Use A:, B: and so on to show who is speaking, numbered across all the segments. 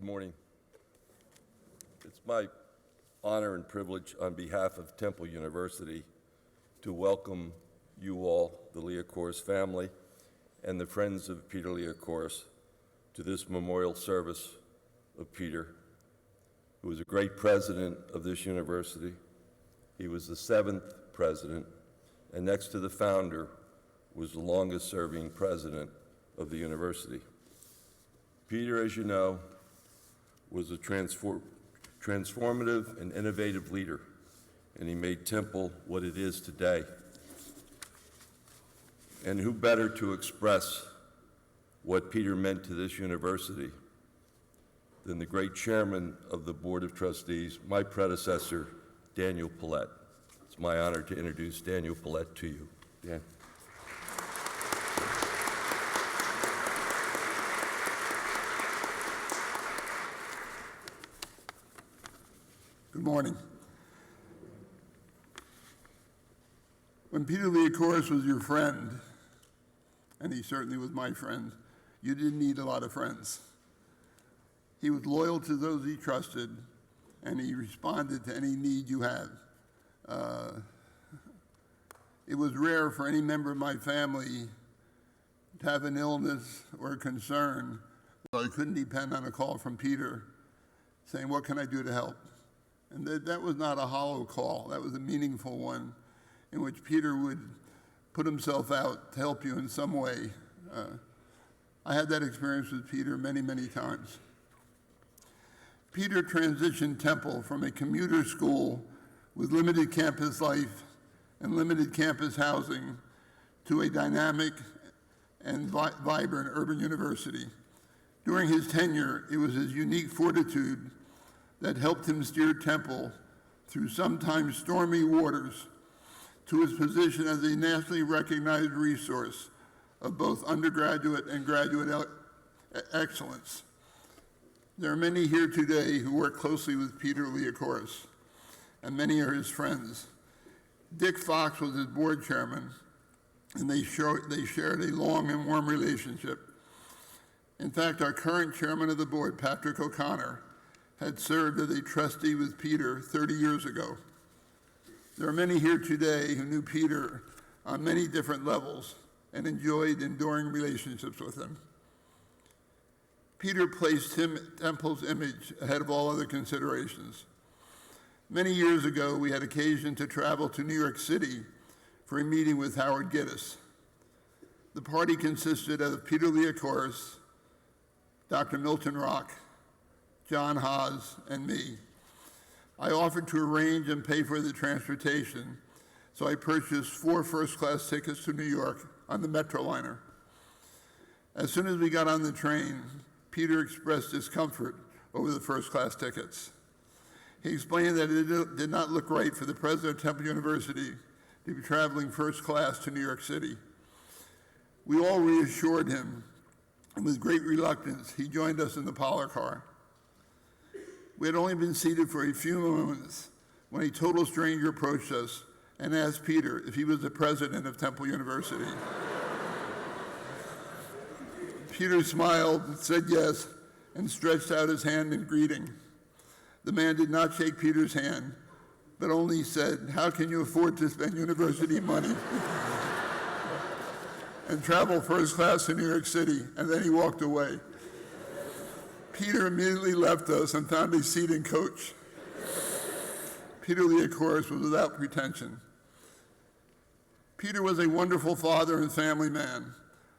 A: morning. It's my honor and privilege on behalf of Temple University to welcome you all, the Liacouras family, and the friends of Peter Liacouras to this memorial service of Peter, who was a great president of this university. He was the 7th president, and next to the founder was the longest-serving president of the university. Peter, as you know, was a transformative and innovative leader, and he made Temple what it is today. And who better to express what Peter meant to this university than the great chairman of the Board of Trustees, my predecessor, Daniel Paulette. It's my honor to introduce Daniel Paulette to you. Dan.
B: Good morning. When Peter Liacouras was your friend, and he certainly was my friend, you didn't need a lot of friends. He was loyal to those he trusted, and he responded to any need you had. It was rare for any member of my family to have an illness or a concern, so I couldn't depend on a call from Peter saying, "What can I do to help?" And that was not a hollow call. That was a meaningful one in which Peter would put himself out to help you in some way. I had that experience with Peter many, many times. Peter transitioned Temple from a commuter school with limited campus life and limited campus housing to a dynamic and vibrant urban university. During his tenure, it was his unique fortitude that helped him steer Temple through sometimes stormy waters to his position as a nationally recognized resource of both undergraduate and graduate excellence. There are many here today who work closely with Peter Liacouras, and many are his friends. Dick Fox was his board chairman, and they shared a long and warm relationship. In fact, our current chairman of the board, Patrick O'Connor, had served as a trustee with Peter 30 years ago. There are many here today who knew Peter on many different levels and enjoyed enduring relationships with him. Peter placed Temple's image ahead of all other considerations. Many years ago, we had occasion to travel to New York City for a meeting with Howard Gittes. The party consisted of Peter Liacouras, Dr. Milton Rock, John Haas, and me. I offered to arrange and pay for the transportation, so I purchased 4 first-class tickets to New York on the Metroliner. As soon as we got on the train, Peter expressed discomfort over the first-class tickets. He explained that it did not look right for the president of Temple University to be traveling first class to New York City. We all reassured him, and with great reluctance, he joined us in the parlor car. We had only been seated for a few moments when a total stranger approached us and asked Peter if he was the president of Temple University. Peter smiled, said yes, and stretched out his hand in greeting. The man did not shake Peter's hand, but only said, "How can you afford to spend university money and travel first class to New York City?" And then he walked away. Peter immediately left us and found a seat in coach. Peter Liacouras was without pretension. Peter was a wonderful father and family man.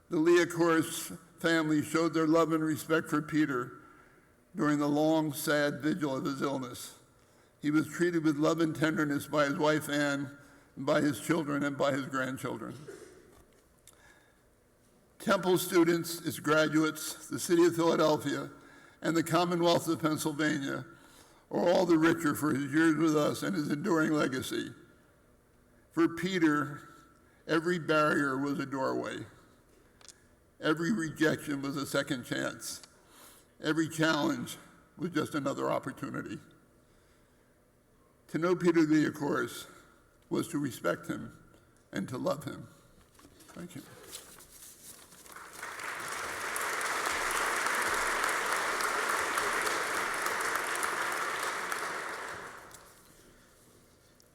B: The Liacouras family showed their love and respect for Peter during the long, sad vigil of his illness. He was treated with love and tenderness by his wife, Anne, and by his children and by his grandchildren. Temple students, its graduates, the city of Philadelphia, and the Commonwealth of Pennsylvania are all the richer for his years with us and his enduring legacy. For Peter, every barrier was a doorway. Every rejection was a second chance. Every challenge was just another opportunity. To know Peter Liacouras was to respect him and to love him. Thank you.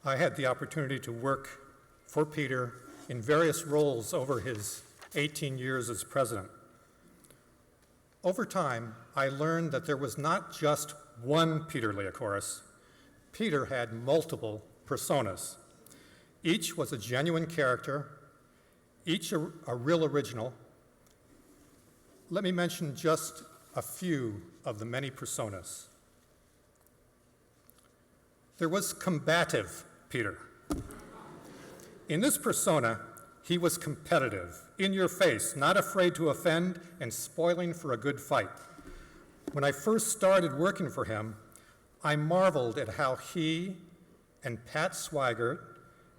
C: I had the opportunity to work for Peter in various roles over his 18 years as president. Over time, I learned that there was not just one Peter Liacouras. Peter had multiple personas. Each was a genuine character, each a real original. Let me mention just a few of the many personas. There was combative Peter. In this persona, he was competitive, in your face, not afraid to offend, and spoiling for a good fight. When I first started working for him, I marveled at how he and Pat Swigert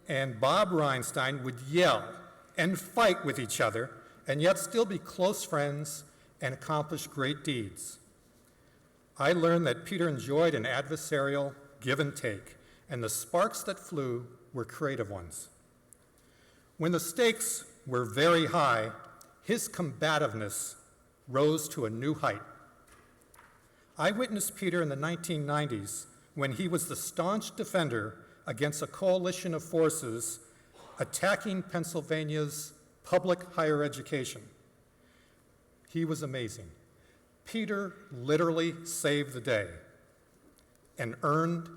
C: and Bob Reinstein would yell and fight with each other, and yet still be close friends and accomplish great deeds. I learned that Peter enjoyed an adversarial give and take, and the sparks that flew were creative ones. When the stakes were very high, his combativeness rose to a new height. I witnessed Peter in the 1990s when he was the staunch defender against a coalition of forces attacking Pennsylvania's public higher education. He was amazing. Peter literally saved the day and earned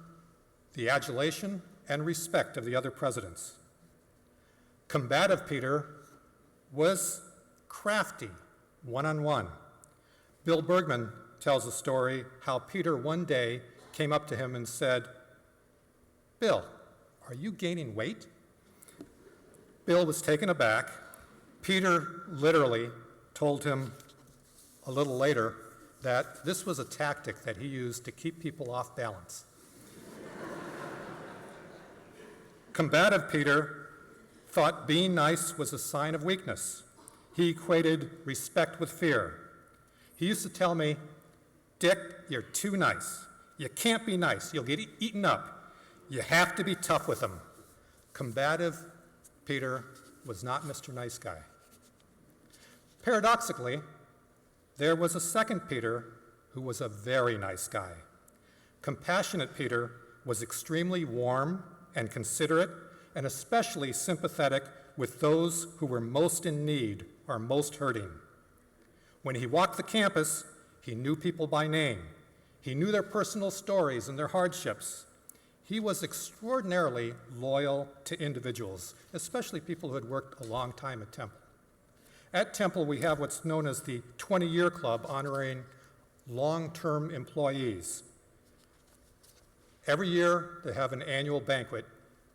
C: the adulation and respect of the other presidents. Combative Peter was crafty, one-on-one. Bill Bergman tells a story how Peter one day came up to him and said, "Bill, are you gaining weight?" Bill was taken aback. Peter literally told him a little later that this was a tactic that he used to keep people off balance. Combative Peter thought being nice was a sign of weakness. He equated respect with fear. He used to tell me, "Dick, you're too nice. You can't be nice. You'll get eaten up. You have to be tough with them." Combative Peter was not Mr. Nice Guy. Paradoxically, there was a second Peter who was a very nice guy. Compassionate Peter was extremely warm and considerate, and especially sympathetic with those who were most in need or most hurting. When he walked the campus, he knew people by name. He knew their personal stories and their hardships. He was extraordinarily loyal to individuals, especially people who had worked a long time at Temple. At Temple, we have what's known as the 20-year club, honoring long-term employees. Every year, they have an annual banquet.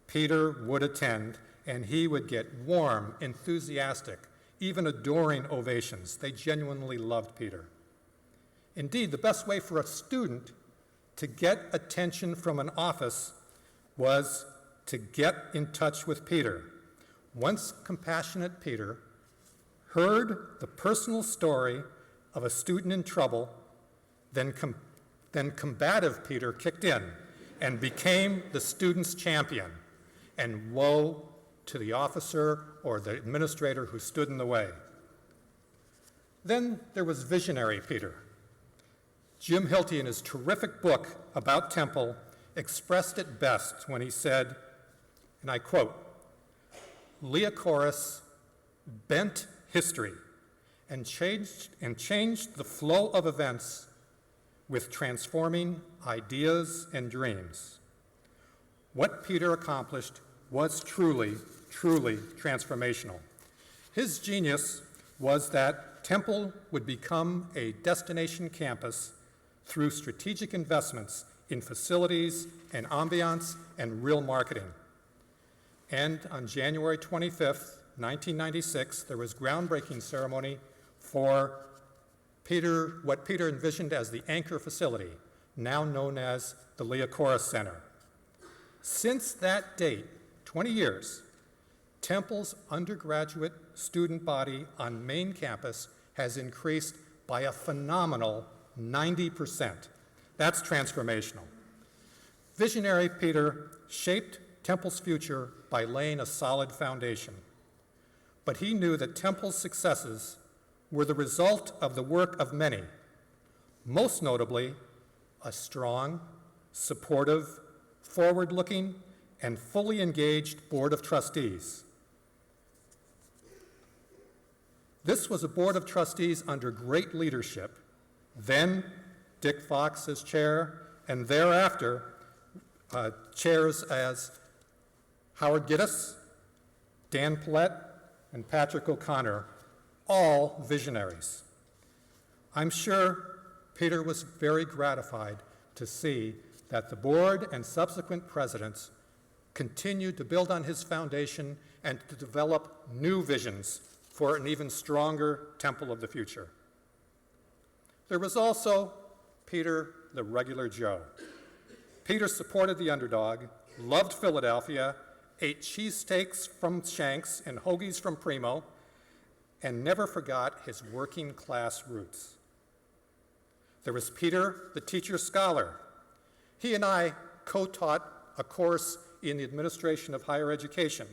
C: Peter would attend, and he would get warm, enthusiastic, even adoring ovations. They genuinely loved Peter. Indeed, the best way for a student to get attention from an office was to get in touch with Peter. Once compassionate Peter heard the personal story of a student in trouble, then combative Peter kicked in and became the student's champion. And woe to the officer or the administrator who stood in the way. Then there was visionary Peter. Jim Hilty, in his terrific book about Temple, expressed it best when he said, and I quote, "Liacouras bent history and changed the flow of events with transforming ideas and dreams. What Peter accomplished was truly, truly transformational. His genius was that Temple would become a destination campus through strategic investments in facilities and ambiance and real marketing. And on January 25th, 1996, there was groundbreaking ceremony for what Peter envisioned as the anchor facility, now known as the Liacouras Center. Since that date, 20 years, Temple's undergraduate student body on main campus has increased by a phenomenal 90%. That's transformational. Visionary Peter shaped Temple's future by laying a solid foundation. But he knew that Temple's successes were the result of the work of many, most notably a strong, supportive, forward-looking, and fully engaged board of trustees. This was a board of trustees under great leadership. Then Dick Fox as chair, and thereafter chairs as Howard Gittes, Dan Paulette, and Patrick O'Connor, all visionaries. I'm sure Peter was very gratified to see that the board and subsequent presidents continued to build on his foundation and to develop new visions for an even stronger Temple of the future. There was also Peter, the regular Joe. Peter supported the underdog, loved Philadelphia, ate cheesesteaks from Shanks and hoagies from Primo, and never forgot his working class roots. There was Peter, the teacher scholar. He and I co-taught a course in the administration of higher education.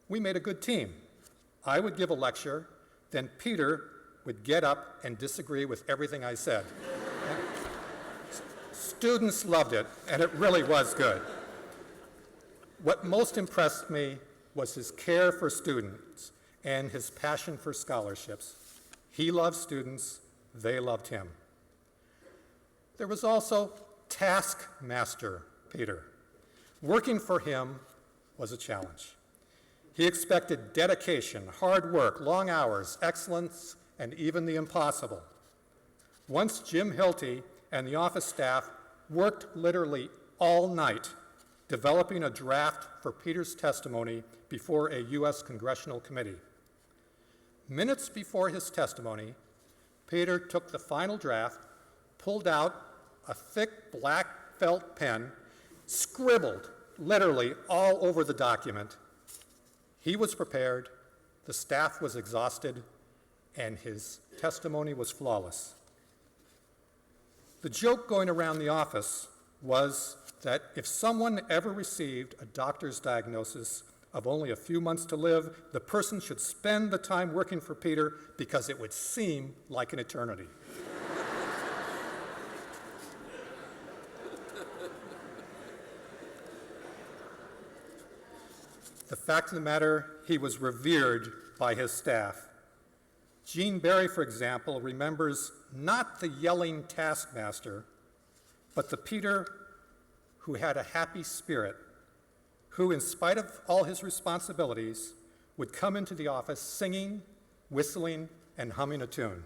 C: We made a good team. I would give a lecture, then Peter would get up and disagree with everything I said. Students loved it, and it really was good. What most impressed me was his care for students and his passion for scholarships. He loved students, they loved him. There was also Taskmaster Peter. Working for him was a challenge. He expected dedication, hard work, long hours, excellence, and even the impossible. Once Jim Hilty and the office staff worked literally all night developing a draft for Peter's testimony before a U.S. congressional committee. Minutes before his testimony, Peter took the final draft, pulled out a thick black felt pen, scribbled literally all over the document. He was prepared, the staff was exhausted, and his testimony was flawless. The joke going around the office was that if someone ever received a doctor's diagnosis of only a few months to live, the person should spend the time working for Peter because it would seem like an eternity. The fact of the matter, he was revered by his staff. Gene Barry, for example, remembers not the yelling taskmaster, but the Peter who had a happy spirit, who, in spite of all his responsibilities, would come into the office singing, whistling, and humming a tune.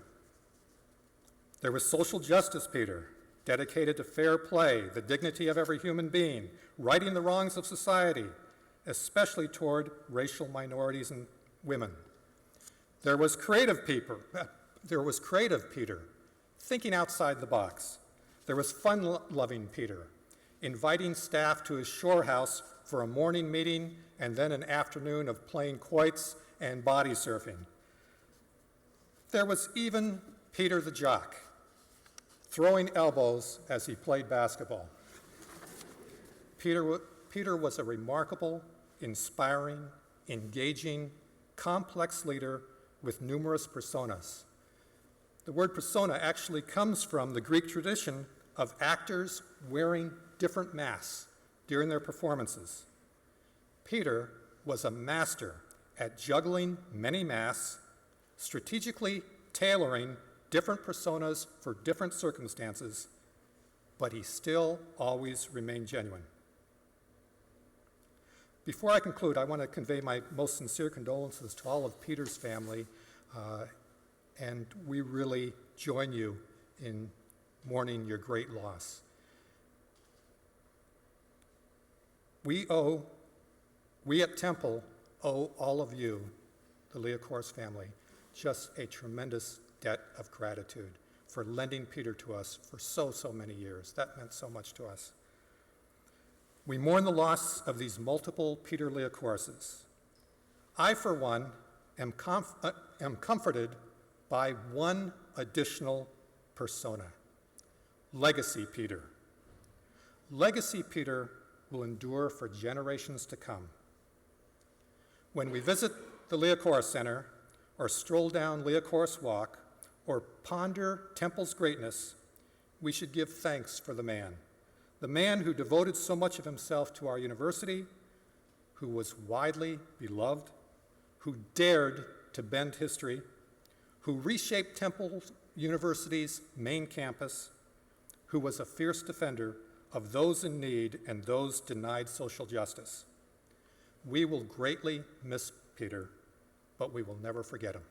C: There was social justice Peter, dedicated to fair play, the dignity of every human being, righting the wrongs of society, especially toward racial minorities and women. There was creative Peter, thinking outside the box. There was fun-loving Peter, inviting staff to his shore house for a morning meeting and then an afternoon of playing quoits and body surfing. There was even Peter the jock, throwing elbows as he played basketball. Peter was a remarkable, inspiring, engaging, complex leader with numerous personas. The word persona actually comes from the Greek tradition of actors wearing different masks during their performances. Peter was a master at juggling many masks, strategically tailoring different personas for different circumstances, but he still always remained genuine. Before I conclude, I want to convey my most sincere condolences to all of Peter's family, and we really join you in mourning your great loss. We at Temple owe all of you, the Liacouras family, just a tremendous debt of gratitude for lending Peter to us for so many years. That meant so much to us. We mourn the loss of these multiple Peter Liacourases. I, for one, am comforted by one additional persona, Legacy Peter. Legacy Peter will endure for generations to come. When we visit the Liacouras Center, or stroll down Liacouras Walk, or ponder Temple's greatness, we should give thanks for the man the man who devoted so much of himself to our university, who was widely beloved, who dared to bend history, who reshaped Temple University's main campus, who was a fierce defender of those in need and those denied social justice. We will greatly miss Peter, but we will never forget him.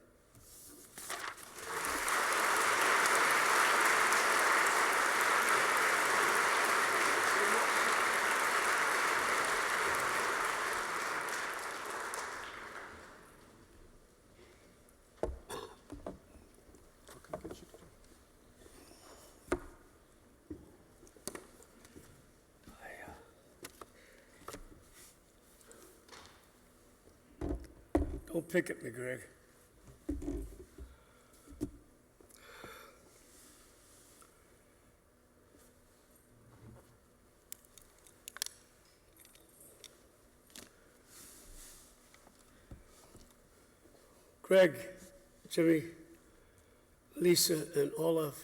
D: Don't pick at me, Greg. Greg, Jimmy, Lisa, and all of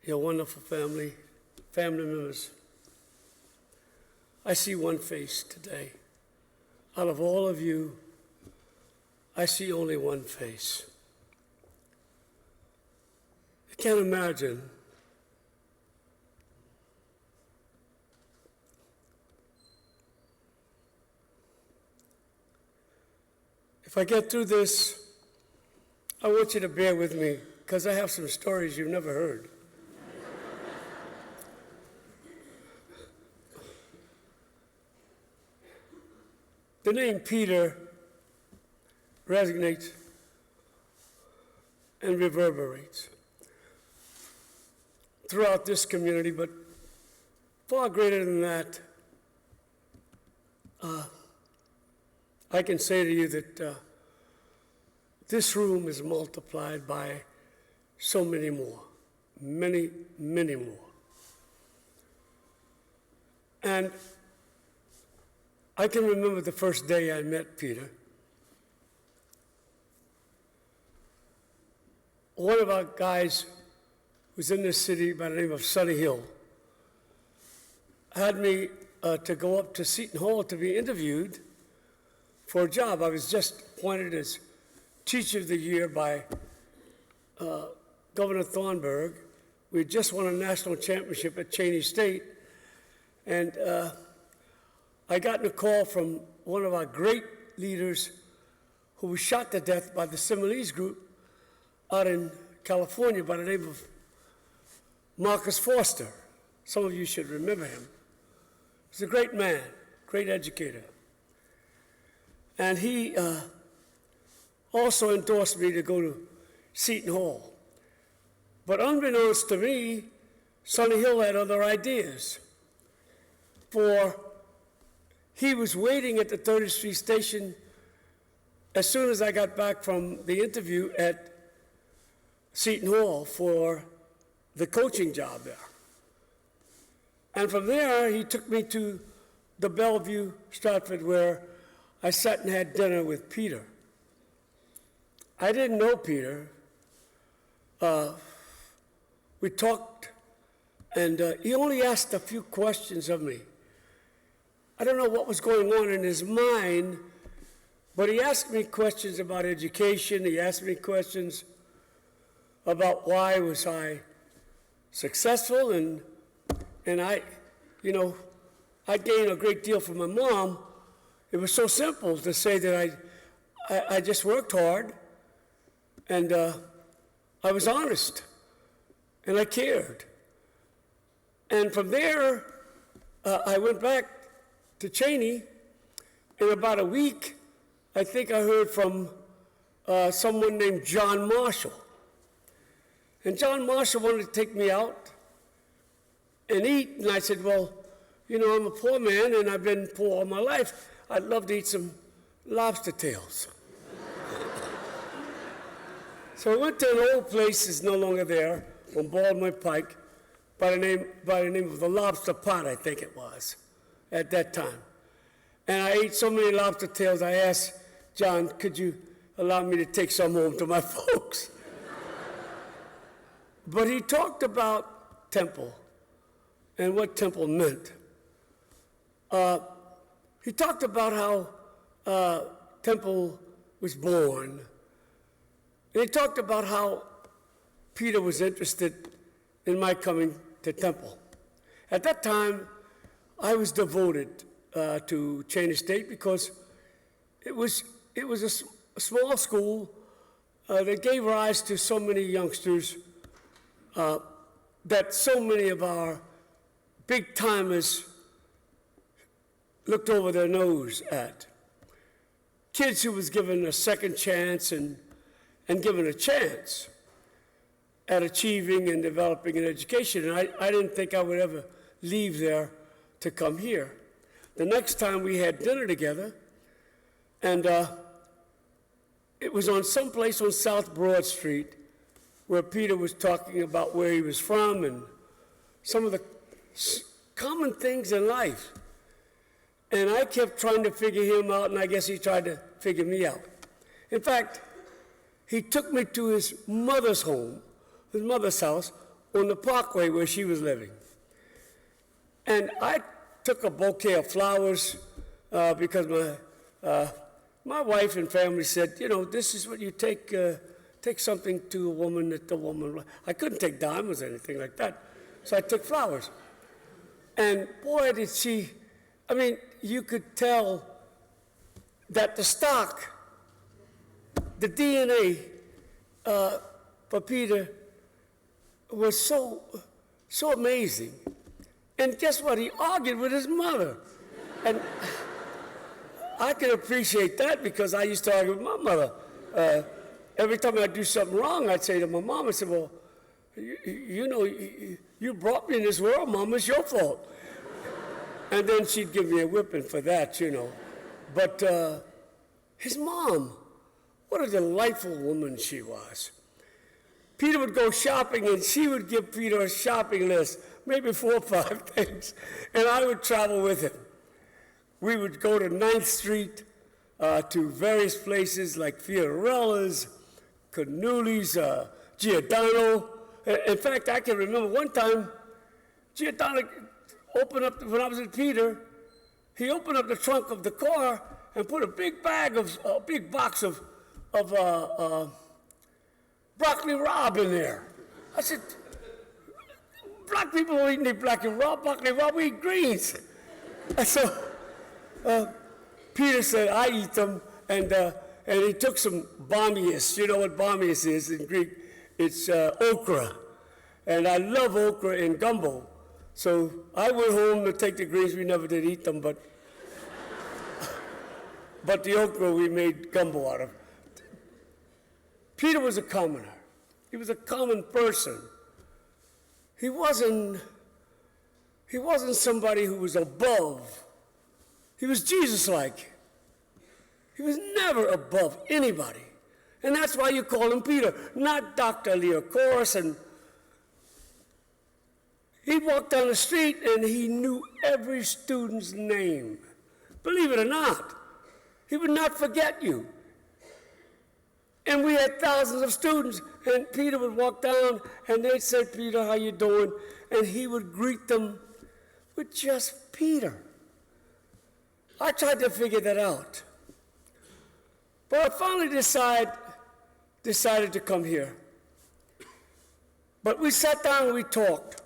D: your wonderful family members, I see one face today. Out of all of you, I see only one face. I can't imagine if I get through this, I want you to bear with me because I have some stories you've never heard. The name Peter resonates and reverberates throughout this community, but far greater than that, I can say to you that this room is multiplied by so many more, many, many more. And I can remember the first day I met Peter. One of our guys who's in this city by the name of Sonny Hill had me to go up to Seton Hall to be interviewed for a job. I was just appointed as Teacher of the Year by Governor Thornburg. We had just won a national championship at Cheney State, and I got a call from one of our great leaders who was shot to death by the Seminolese group out in California by the name of Marcus Foster. Some of you should remember him. He's a great man, great educator. And he also endorsed me to go to Seton Hall. But unbeknownst to me, Sonny Hill had other ideas. For he was waiting at the 30th Street station as soon as I got back from the interview at Seton Hall for the coaching job there. And from there, he took me to the Bellevue, Stratford, where I sat and had dinner with Peter. I didn't know Peter. We talked, and he only asked a few questions of me. I don't know what was going on in his mind, but he asked me questions about education. He asked me questions about why was I successful, and I gained a great deal from my mom. It was so simple to say that I just worked hard, and I was honest, and I cared. And from there, I went back to Cheney. In about a week, I think I heard from someone named John Marshall. And John Marshall wanted to take me out and eat, and I said, well, I'm a poor man, and I've been poor all my life. I'd love to eat some lobster tails. So I went to an old place that's no longer there on Baldwin Pike by the name of the Lobster Pot, I think it was, at that time. And I ate so many lobster tails, I asked John, could you allow me to take some home to my folks? But he talked about Temple and what temple meant. He talked about how temple was born. And he talked about how Peter was interested in my coming to temple. At that time, I was devoted to Cheney State because it was a small school that gave rise to so many youngsters that so many of our big timers looked over their nose at. Kids who was given a second chance and given a chance at achieving and developing an education. And I didn't think I would ever leave there to come here. The next time we had dinner together, and it was on some place on South Broad Street where Peter was talking about where he was from and some of the common things in life. And I kept trying to figure him out, and I guess he tried to figure me out. In fact, he took me to his mother's home, his mother's house, on the Parkway where she was living. And I took a bouquet of flowers because my wife and family said, you know, this is what you take, take something to a woman that the woman, I couldn't take diamonds or anything like that, so I took flowers. And boy, did she, I mean, you could tell that the stock, the DNA for Peter was so amazing. And guess what? He argued with his mother. And I can appreciate that because I used to argue with my mother. Every time I'd do something wrong, I'd say to my mom, I said, well, you know, you brought me in this world, Mom, it's your fault. And then she'd give me a whipping for that, you know. But his mom, what a delightful woman she was. Peter would go shopping, and she would give Peter a shopping list, maybe 4 or 5 things, and I would travel with him. We would go to 9th Street, to various places like Fiorella's, Cannuli's, Giordano. In fact, I can remember one time, Giordano opened up, when I was with Peter, he opened up the trunk of the car and put a big box of broccoli rabe in there. I said, black people don't eat any broccoli rabe, we eat greens. And so Peter said, I eat them, and he took some bamius. You know what bamius is in Greek? It's okra, and I love okra in gumbo. So I went home to take the greens. We never did eat them, but the okra we made gumbo out of. Peter was a commoner. He was a common person. He wasn't somebody who was above. He was Jesus-like. He was never above anybody. And that's why you call him Peter, not Dr. Liacouras. And he'd walk down the street and he knew every student's name. Believe it or not, he would not forget you. And we had thousands of students, and Peter would walk down, and they'd say, Peter, how you doing? And he would greet them with just Peter. I tried to figure that out. But I finally decided to come here. But we sat down and we talked.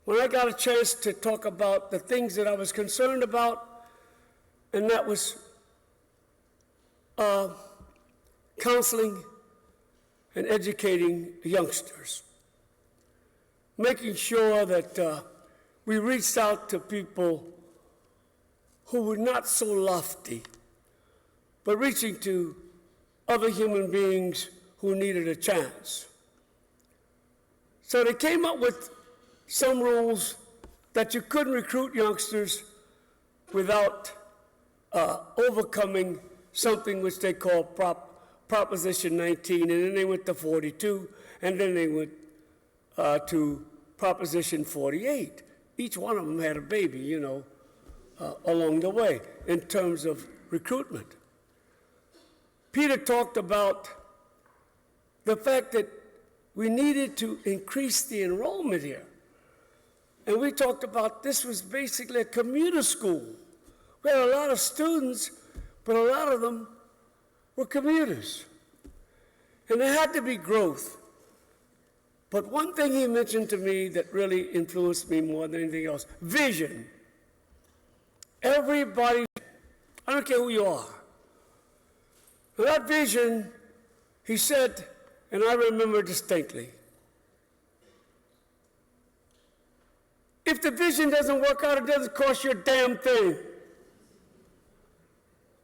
D: When I got a chance to talk about the things that I was concerned about, and that was counseling and educating youngsters, making sure that we reached out to people who were not so lofty, but reaching to other human beings who needed a chance. So they came up with some rules that you couldn't recruit youngsters without overcoming something which they call Proposition 19, and then they went to 42, and then they went to Proposition 48. Each one of them had a baby, you know, along the way in terms of recruitment. Peter talked about the fact that we needed to increase the enrollment here. And we talked about this was basically a commuter school. We had a lot of students, but a lot of them were commuters. And there had to be growth. But one thing he mentioned to me that really influenced me more than anything else, vision. Everybody, I don't care who you are. That vision, he said, and I remember distinctly, if the vision doesn't work out, it doesn't cost you a damn thing.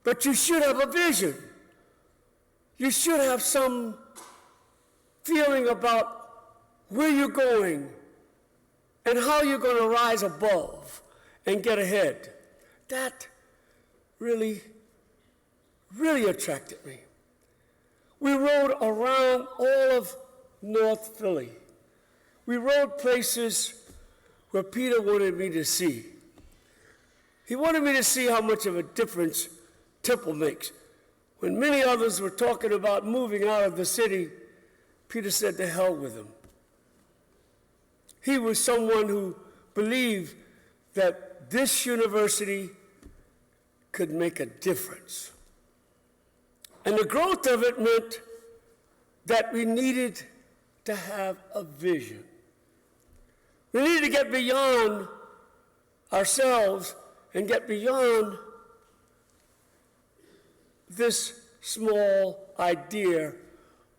D: But you should have a vision. You should have some feeling about where you're going and how you're going to rise above and get ahead. That really, really attracted me. We rode around all of North Philly. We rode places where Peter wanted me to see. He wanted me to see how much of a difference Temple makes. When many others were talking about moving out of the city, Peter said to hell with them. He was someone who believed that this university could make a difference. And the growth of it meant that we needed to have a vision. We needed to get beyond ourselves and get beyond this small idea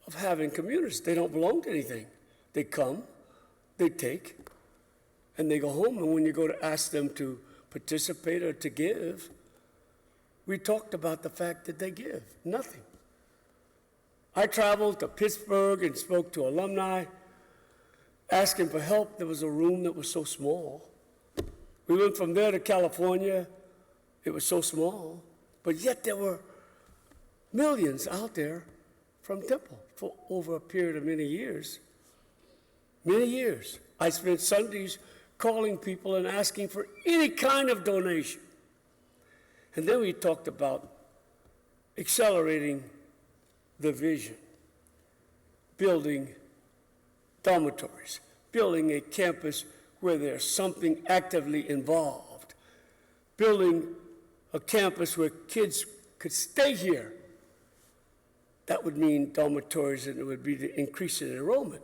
D: of having communities. They don't belong to anything. They come, they take, and they go home. And when you go to ask them to participate or to give, we talked about the fact that they give nothing. I traveled to Pittsburgh and spoke to alumni, asking for help. There was a room that was so small. We went from there to California. It was so small. But yet there were millions out there from Temple for over a period of many years. Many years. I spent Sundays calling people and asking for any kind of donation. And then we talked about accelerating the vision, building dormitories, building a campus where there's something actively involved, building a campus where kids could stay here. That would mean dormitories, and it would be the increase in enrollment.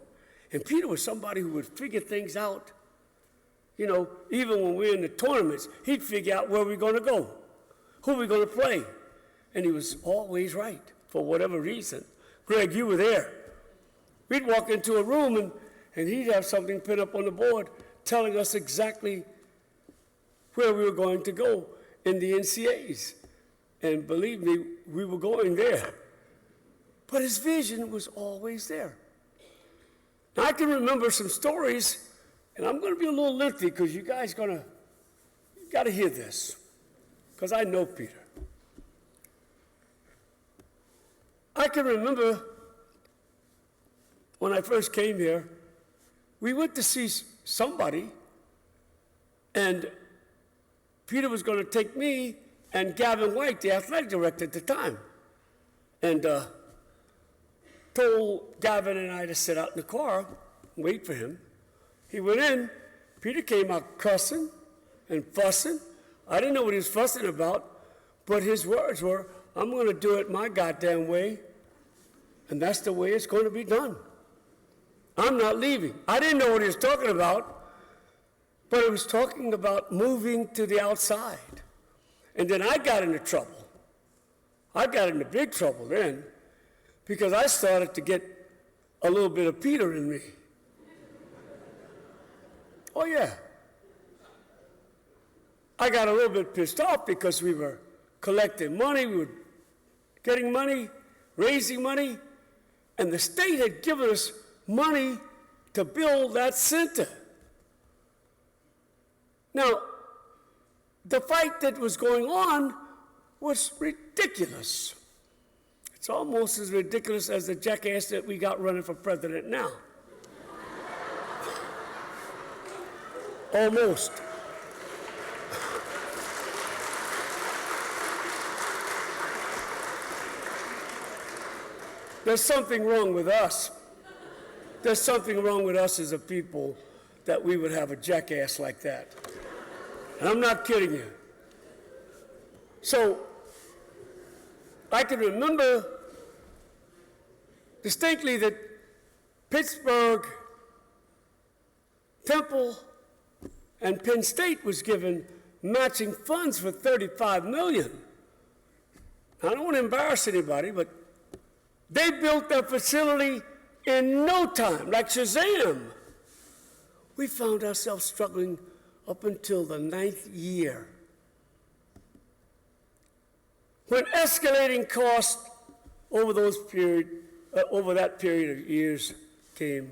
D: And Peter was somebody who would figure things out. You know, even when we're in the tournaments, he'd figure out where we're going to go, who we're going to play. And he was always right, for whatever reason. Greg, you were there. We'd walk into a room, and he'd have something put up on the board telling us exactly where we were going to go in the NCAAs. And believe me, we were going there. But his vision was always there. Now, I can remember some stories, and I'm going to be a little lengthy because you guys you got to hear this, because I know Peter. I can remember when I first came here, we went to see somebody, and Peter was going to take me and Gavin White, the athletic director at the time, and told Gavin and I to sit out in the car and wait for him. He went in. Peter came out cussing and fussing. I didn't know what he was fussing about, but his words were, I'm going to do it my goddamn way, and that's the way it's going to be done. I'm not leaving. I didn't know what he was talking about, but he was talking about moving to the outside. And then I got into trouble. I got into big trouble then, because I started to get a little bit of Peter in me. Oh, yeah. I got a little bit pissed off because we were collecting money, we were getting money, raising money, and the state had given us money to build that center. Now, the fight that was going on was ridiculous. It's almost as ridiculous as the jackass that we got running for president now. Almost. There's something wrong with us. There's something wrong with us as a people that we would have a jackass like that. And I'm not kidding you. So I can remember distinctly that Pittsburgh, Temple, and Penn State was given matching funds for $35 million. I don't want to embarrass anybody, but they built their facility in no time, like Shazam. We found ourselves struggling up until the 9th year, when escalating costs over that period of years came.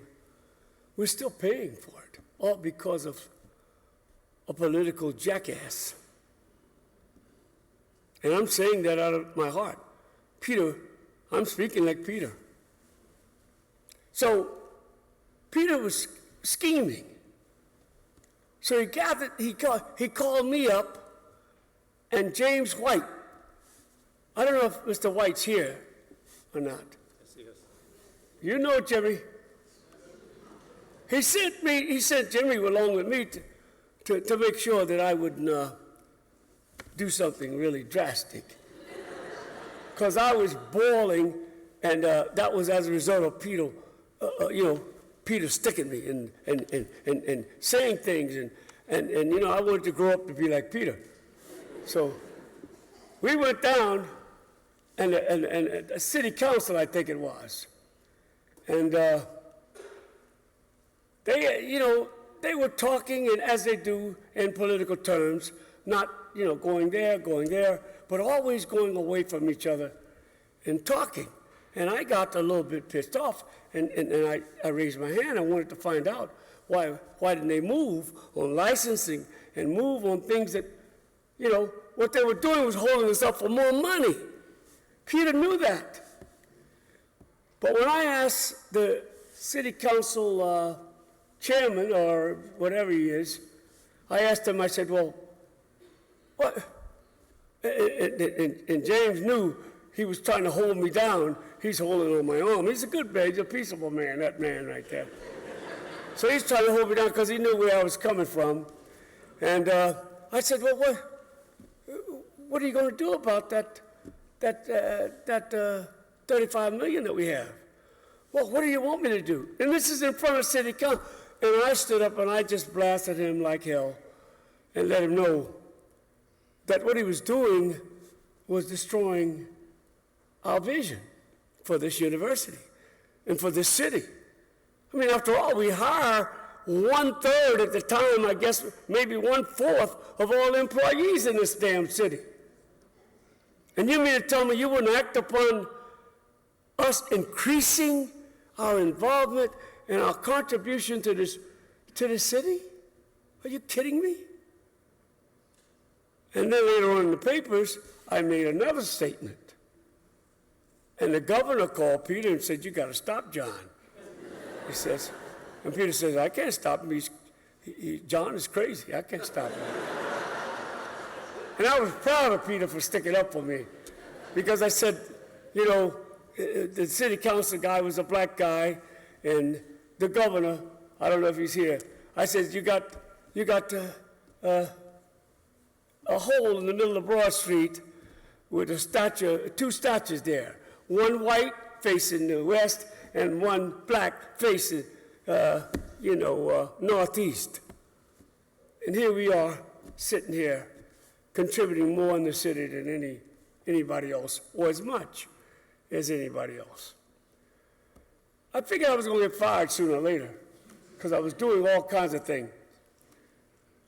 D: We're still paying for it, all because of a political jackass. And I'm saying that out of my heart. Peter, I'm speaking like Peter. So Peter was scheming. So he called me up, and James White, I don't know if Mr. White's here or not. Yes, he is. You know Jimmy. He sent Jimmy along with me to make sure that I wouldn't do something really drastic. Because I was boiling, and that was as a result of Peter, Peter sticking me and saying things, and I wanted to grow up to be like Peter. So we went down, and a city council, I think it was, and they were talking, and as they do in political terms, not going there, but always going away from each other and talking. And I got a little bit pissed off, and I raised my hand. I wanted to find out why didn't they move on licensing and move on things that, what they were doing was holding us up for more money. Peter knew that. But when I asked the city council chairman, or whatever he is, I asked him, I said, well, what? And James knew he was trying to hold me down. He's holding on my arm. He's a good man. He's a peaceable man, that man right there. So he's trying to hold me down because he knew where I was coming from. And I said, well, what are you going to do about that 35 million that we have? Well, what do you want me to do? And this is in front of city council. And I stood up and I just blasted him like hell and let him know that what he was doing was destroying our vision for this university and for this city. I mean, after all, we hire 1/3 at the time, I guess maybe 1/4 of all employees in this damn city. And you mean to tell me you wouldn't act upon us increasing our involvement and our contribution to this city? Are you kidding me? And then later on in the papers, I made another statement. And the governor called Peter and said, you got to stop John. He says, and Peter says, I can't stop him. John is crazy. I can't stop him. And I was proud of Peter for sticking up for me, because I said, the city council guy was a black guy, and the governor, I don't know if he's here, I said, you got a hole in the middle of Broad Street with two statues there, one white facing the west and one black facing, northeast. And here we are sitting here contributing more in the city than anybody else, or as much as anybody else. I figured I was going to get fired sooner or later because I was doing all kinds of things.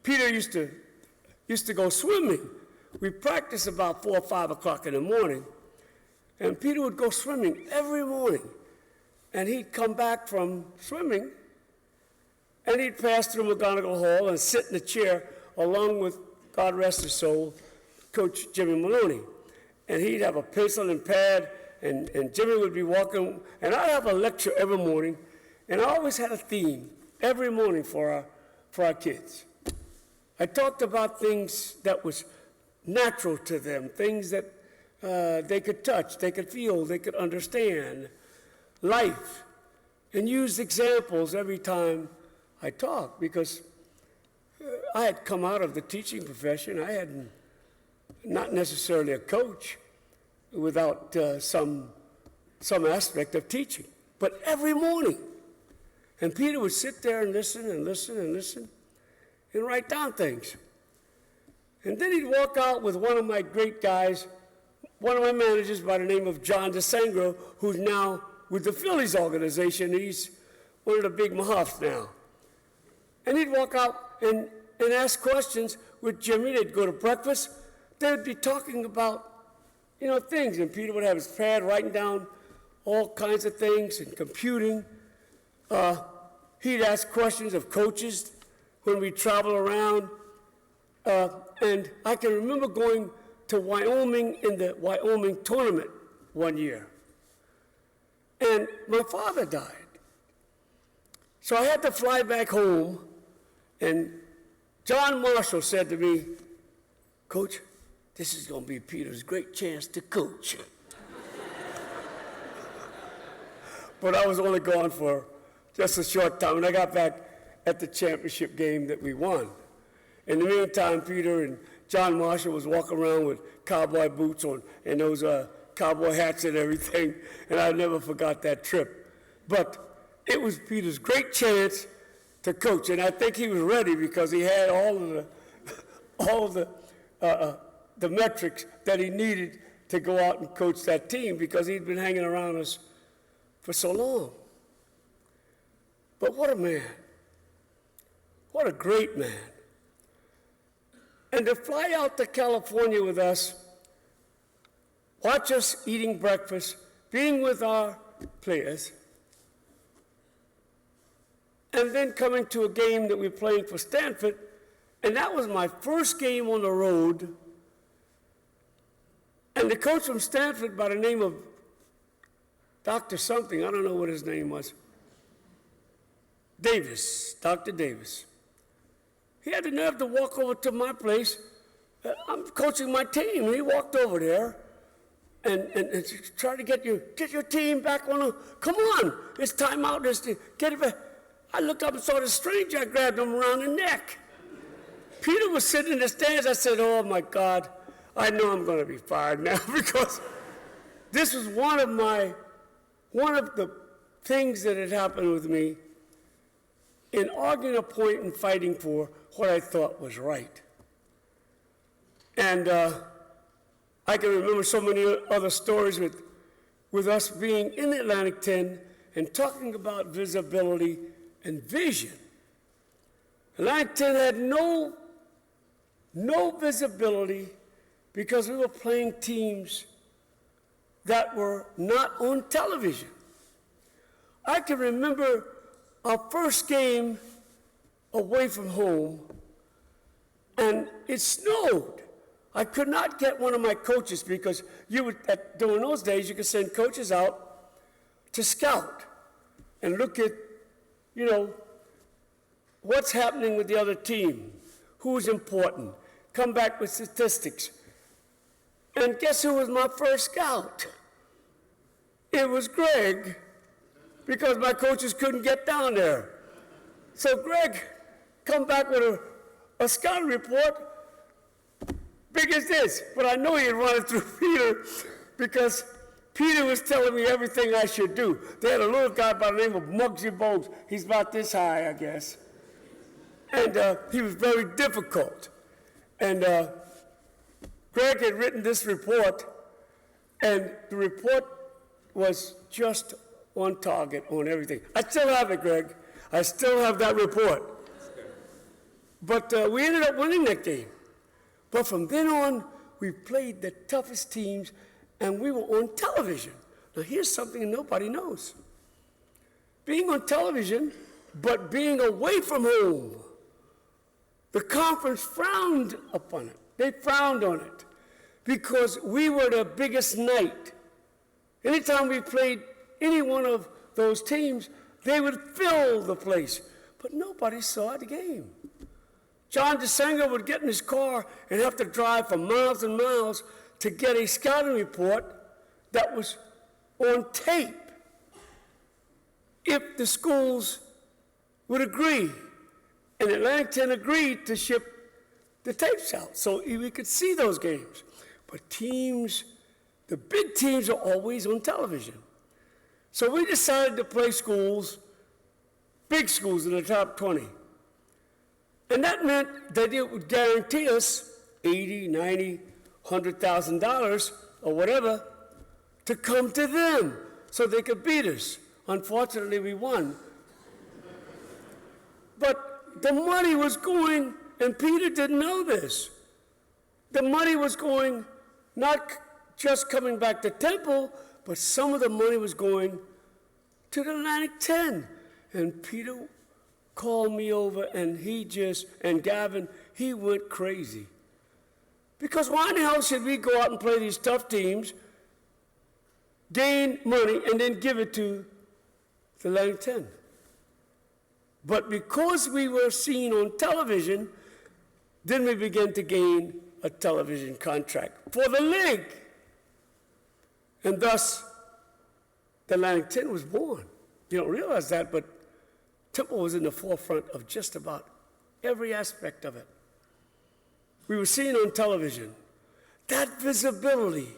D: Peter used to go swimming. We practiced about 4 or 5 o'clock in the morning, and Peter would go swimming every morning. And he'd come back from swimming, and he'd pass through McGonigal Hall and sit in the chair along with, God rest his soul, Coach Jimmy Maloney. And he'd have a pencil and pad, and Jimmy would be walking, and I'd have a lecture every morning, and I always had a theme every morning for our kids. I talked about things that was natural to them, things that they could touch, they could feel, they could understand, life, and used examples every time I talk because I had come out of the teaching profession. I had not necessarily a coach without some aspect of teaching, but every morning. And Peter would sit there and listen and listen and listen and write down things. And then he'd walk out with one of my great guys, one of my managers by the name of John DeSangro, who's now with the Phillies organization. He's one of the big Mahofs now. And he'd walk out and ask questions with Jimmy. They'd go to breakfast. They'd be talking about, things. And Peter would have his pad writing down all kinds of things and computing. He'd ask questions of coaches when we travel around. And I can remember going to Wyoming in the Wyoming tournament one year. And my father died. So I had to fly back home, and John Marshall said to me, "Coach, this is going to be Peter's great chance to coach." But I was only gone for just a short time, and I got back at the championship game that we won. In the meantime, Peter and John Marshall was walking around with cowboy boots on and those cowboy hats and everything, and I never forgot that trip. But it was Peter's great chance to coach, and I think he was ready because he had all of the metrics that he needed to go out and coach that team because he'd been hanging around us for so long. But what a man. What a great man. And to fly out to California with us, watch us eating breakfast, being with our players, and then coming to a game that we're playing for Stanford, and that was my first game on the road. And the coach from Stanford by the name of Dr. something, I don't know what his name was, Davis, Dr. Davis. He had the nerve to walk over to my place. I'm coaching my team, and he walked over there and tried to get your team back on a, come on, it's time out, get it back. I looked up and saw the stranger. I grabbed him around the neck. Peter was sitting in the stands. I said, "Oh my God, I know I'm going to be fired now," because this was one of the things that had happened with me in arguing a point and fighting for what I thought was right. And I can remember so many other stories with us being in the Atlantic 10 and talking about visibility and vision. Atlantic 10 had no visibility because we were playing teams that were not on television. I can remember our first game away from home, and it snowed. I could not get one of my coaches because during those days, you could send coaches out to scout and look at, what's happening with the other team, who's important, come back with statistics. And guess who was my first scout? It was Greg, because my coaches couldn't get down there. So Greg come back with a scouting report, big as this, but I know he'd run it through Peter because Peter was telling me everything I should do. They had a little guy by the name of Muggsy Bogues. He's about this high, I guess. And he was very difficult. And Greg had written this report, and the report was just on target on everything. I still have it, Greg. I still have that report. But we ended up winning that game. But from then on, we played the toughest teams, and we were on television. Now, here's something nobody knows. Being on television, but being away from home, the conference frowned upon it. They frowned on it because we were the biggest night. Anytime we played any one of those teams, they would fill the place. But nobody saw the game. John DeSangro would get in his car and have to drive for miles and miles to get a scouting report that was on tape if the schools would agree. And Atlantic 10 agreed to ship the tapes out so we could see those games. But teams, the big teams are always on television. So we decided to play schools, big schools in the top 20. And that meant that it would guarantee us $80, $90, $100,000 or whatever to come to them so they could beat us. Unfortunately, we won. But the money was going, and Peter didn't know this. The money was going, not just coming back to Temple, but some of the money was going to the Atlantic 10. And Peter called me over, and and Gavin, he went crazy. Because why in the hell should we go out and play these tough teams, gain money, and then give it to the Atlantic 10? But because we were seen on television, then we began to gain a television contract for the league. And thus, the Atlantic 10 was born. You don't realize that, but Temple was in the forefront of just about every aspect of it. We were seen on television. That visibility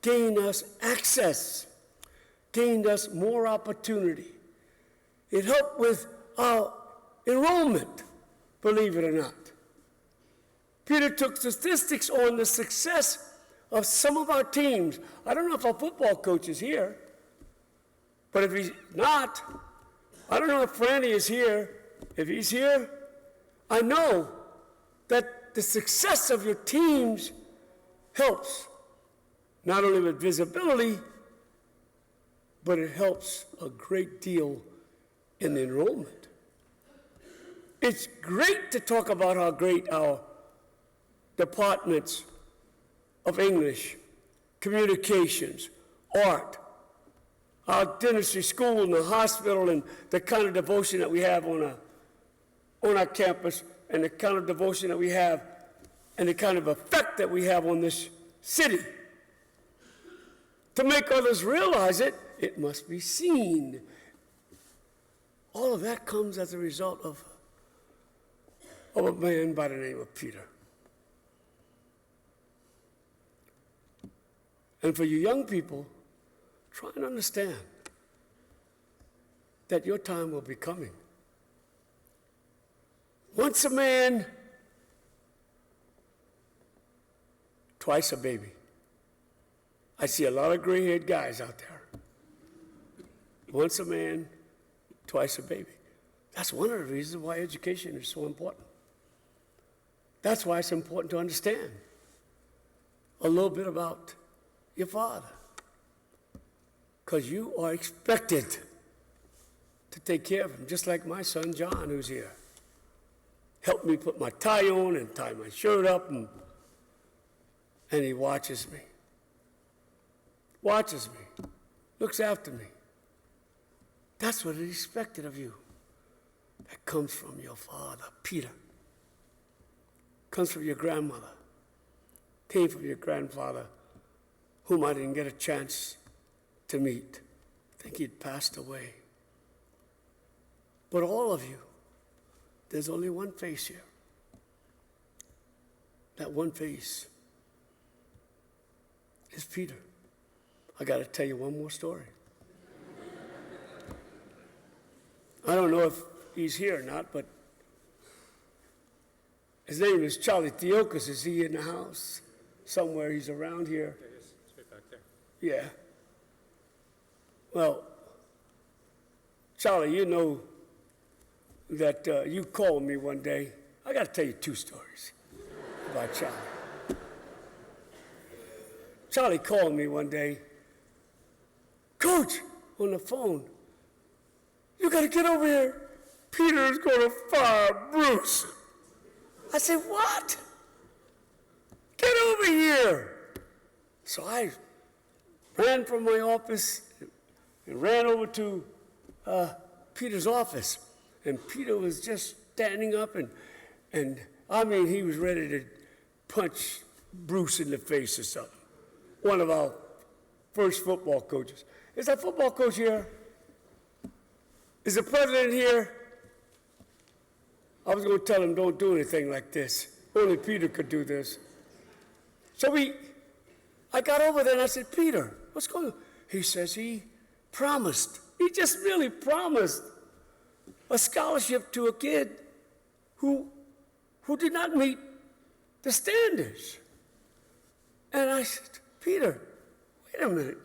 D: gained us access, gained us more opportunity. It helped with our enrollment, believe it or not. Peter took statistics on the success of some of our teams. I don't know if our football coach is here, but if he's not, I don't know if Franny is here. If he's here, I know that the success of your teams helps, not only with visibility, but it helps a great deal in the enrollment. It's great to talk about how great our departments of English, communications, art, our dentistry school and the hospital, and the kind of devotion that we have on our campus, and the kind of devotion that we have, and the kind of effect that we have on this city. To make others realize it, it must be seen. All of that comes as a result of a man by the name of Peter. And for you young people, try and understand that your time will be coming. Once a man, twice a baby. I see a lot of gray-haired guys out there. Once a man, twice a baby. That's one of the reasons why education is so important. That's why it's important to understand a little bit about your father. Because you are expected to take care of him, just like my son John, who's here. Helped me put my tie on and tie my shirt up, and he watches me. Watches me, looks after me. That's what is expected of you. That comes from your father, Peter. Comes from your grandmother. Came from your grandfather, whom I didn't get a chance to meet. I think he'd passed away. But all of you, there's only one face here. That one face is Peter. I got to tell you one more story. I don't know if he's here or not, but his name is Charlie Theokas. Is he in the house? Somewhere he's around here.
C: There he is. It's right back there.
D: Yeah. Well, Charlie, you know that you called me one day. I got to tell you two stories about Charlie. Charlie called me one day. Coach, on the phone, you got to get over here. Peter's going to fire Bruce. I said, what? Get over here. So I ran from my office and ran over to Peter's office. And Peter was just standing up, and I mean, he was ready to punch Bruce in the face or something. One of our first football coaches. Is that football coach here? Is the president here? I was going to tell him, don't do anything like this. Only Peter could do this. So I got over there and I said, Peter, what's going on? He says he promised. He just really promised a scholarship to a kid who did not meet the standards. And I said, Peter, wait a minute.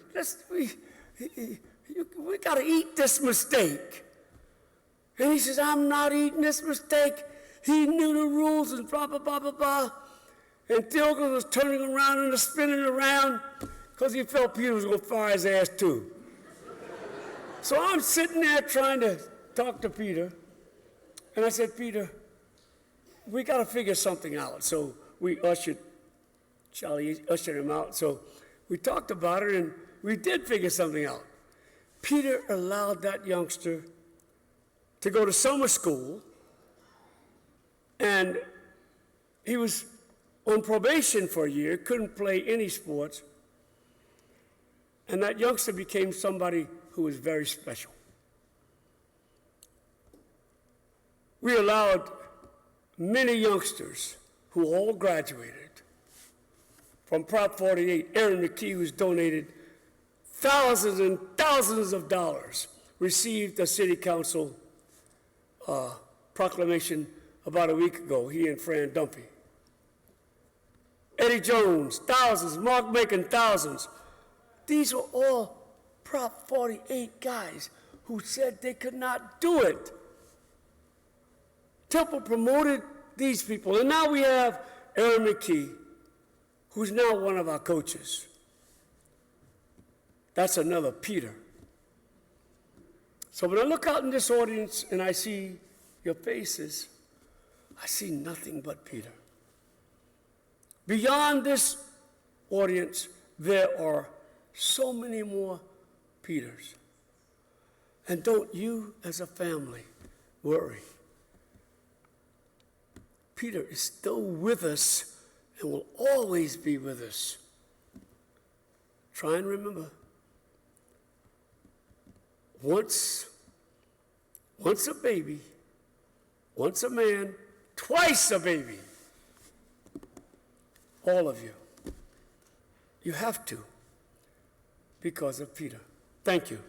D: We got to eat this mistake. And he says, I'm not eating this mistake. He knew the rules and blah, blah, blah, blah, blah. And Thielke was turning around and spinning around because he felt Peter was going to fire his ass too. So I'm sitting there trying to talk to Peter. And I said, Peter, we got to figure something out. So Charlie ushered him out. So we talked about it and we did figure something out. Peter allowed that youngster to go to summer school, and he was on probation for a year, couldn't play any sports, and that youngster became somebody who was very special. We allowed many youngsters who all graduated from Prop 48. Aaron McKee, who's donated thousands and thousands of dollars, received a city council proclamation about a week ago, he and Fran Dumpy. Eddie Jones, thousands. Mark Macon, thousands. These are all Prop 48 guys who said they could not do it. Temple promoted these people, and now we have Aaron McKee, who's now one of our coaches. That's another Peter. So when I look out in this audience and I see your faces, I see nothing but Peter. Beyond this audience, there are so many more Peters. And don't you, as a family, worry. Peter is still with us and will always be with us. Try and remember. Once a baby, once a man, twice a baby. All of you. You have to, because of Peter. Thank you.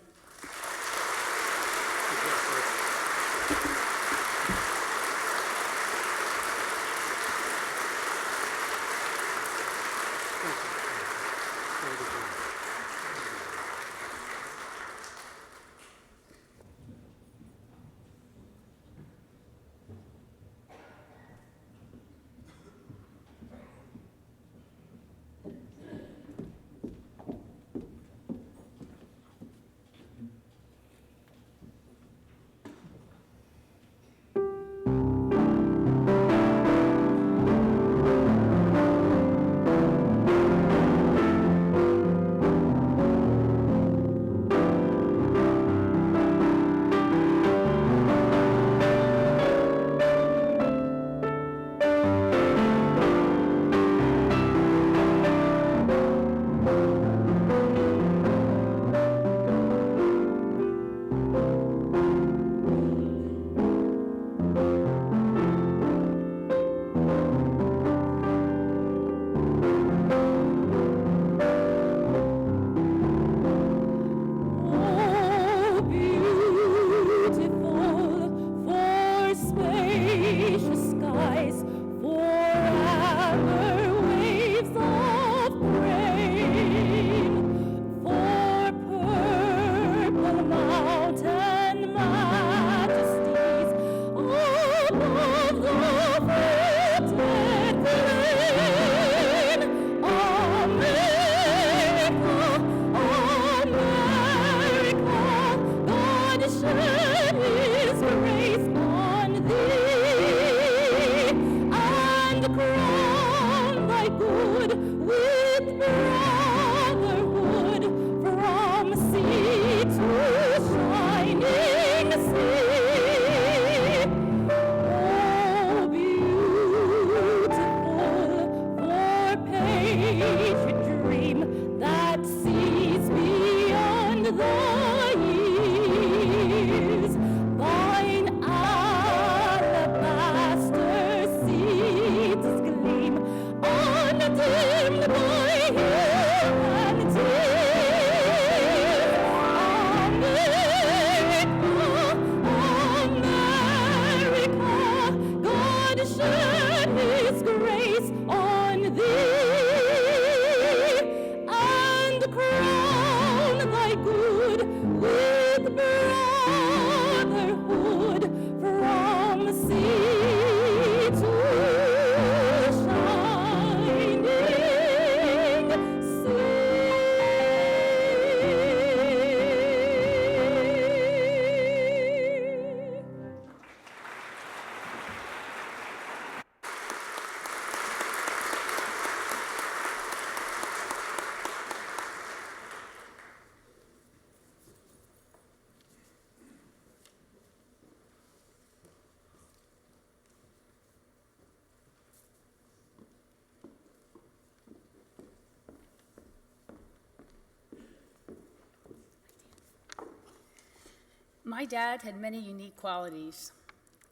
E: My dad had many unique qualities: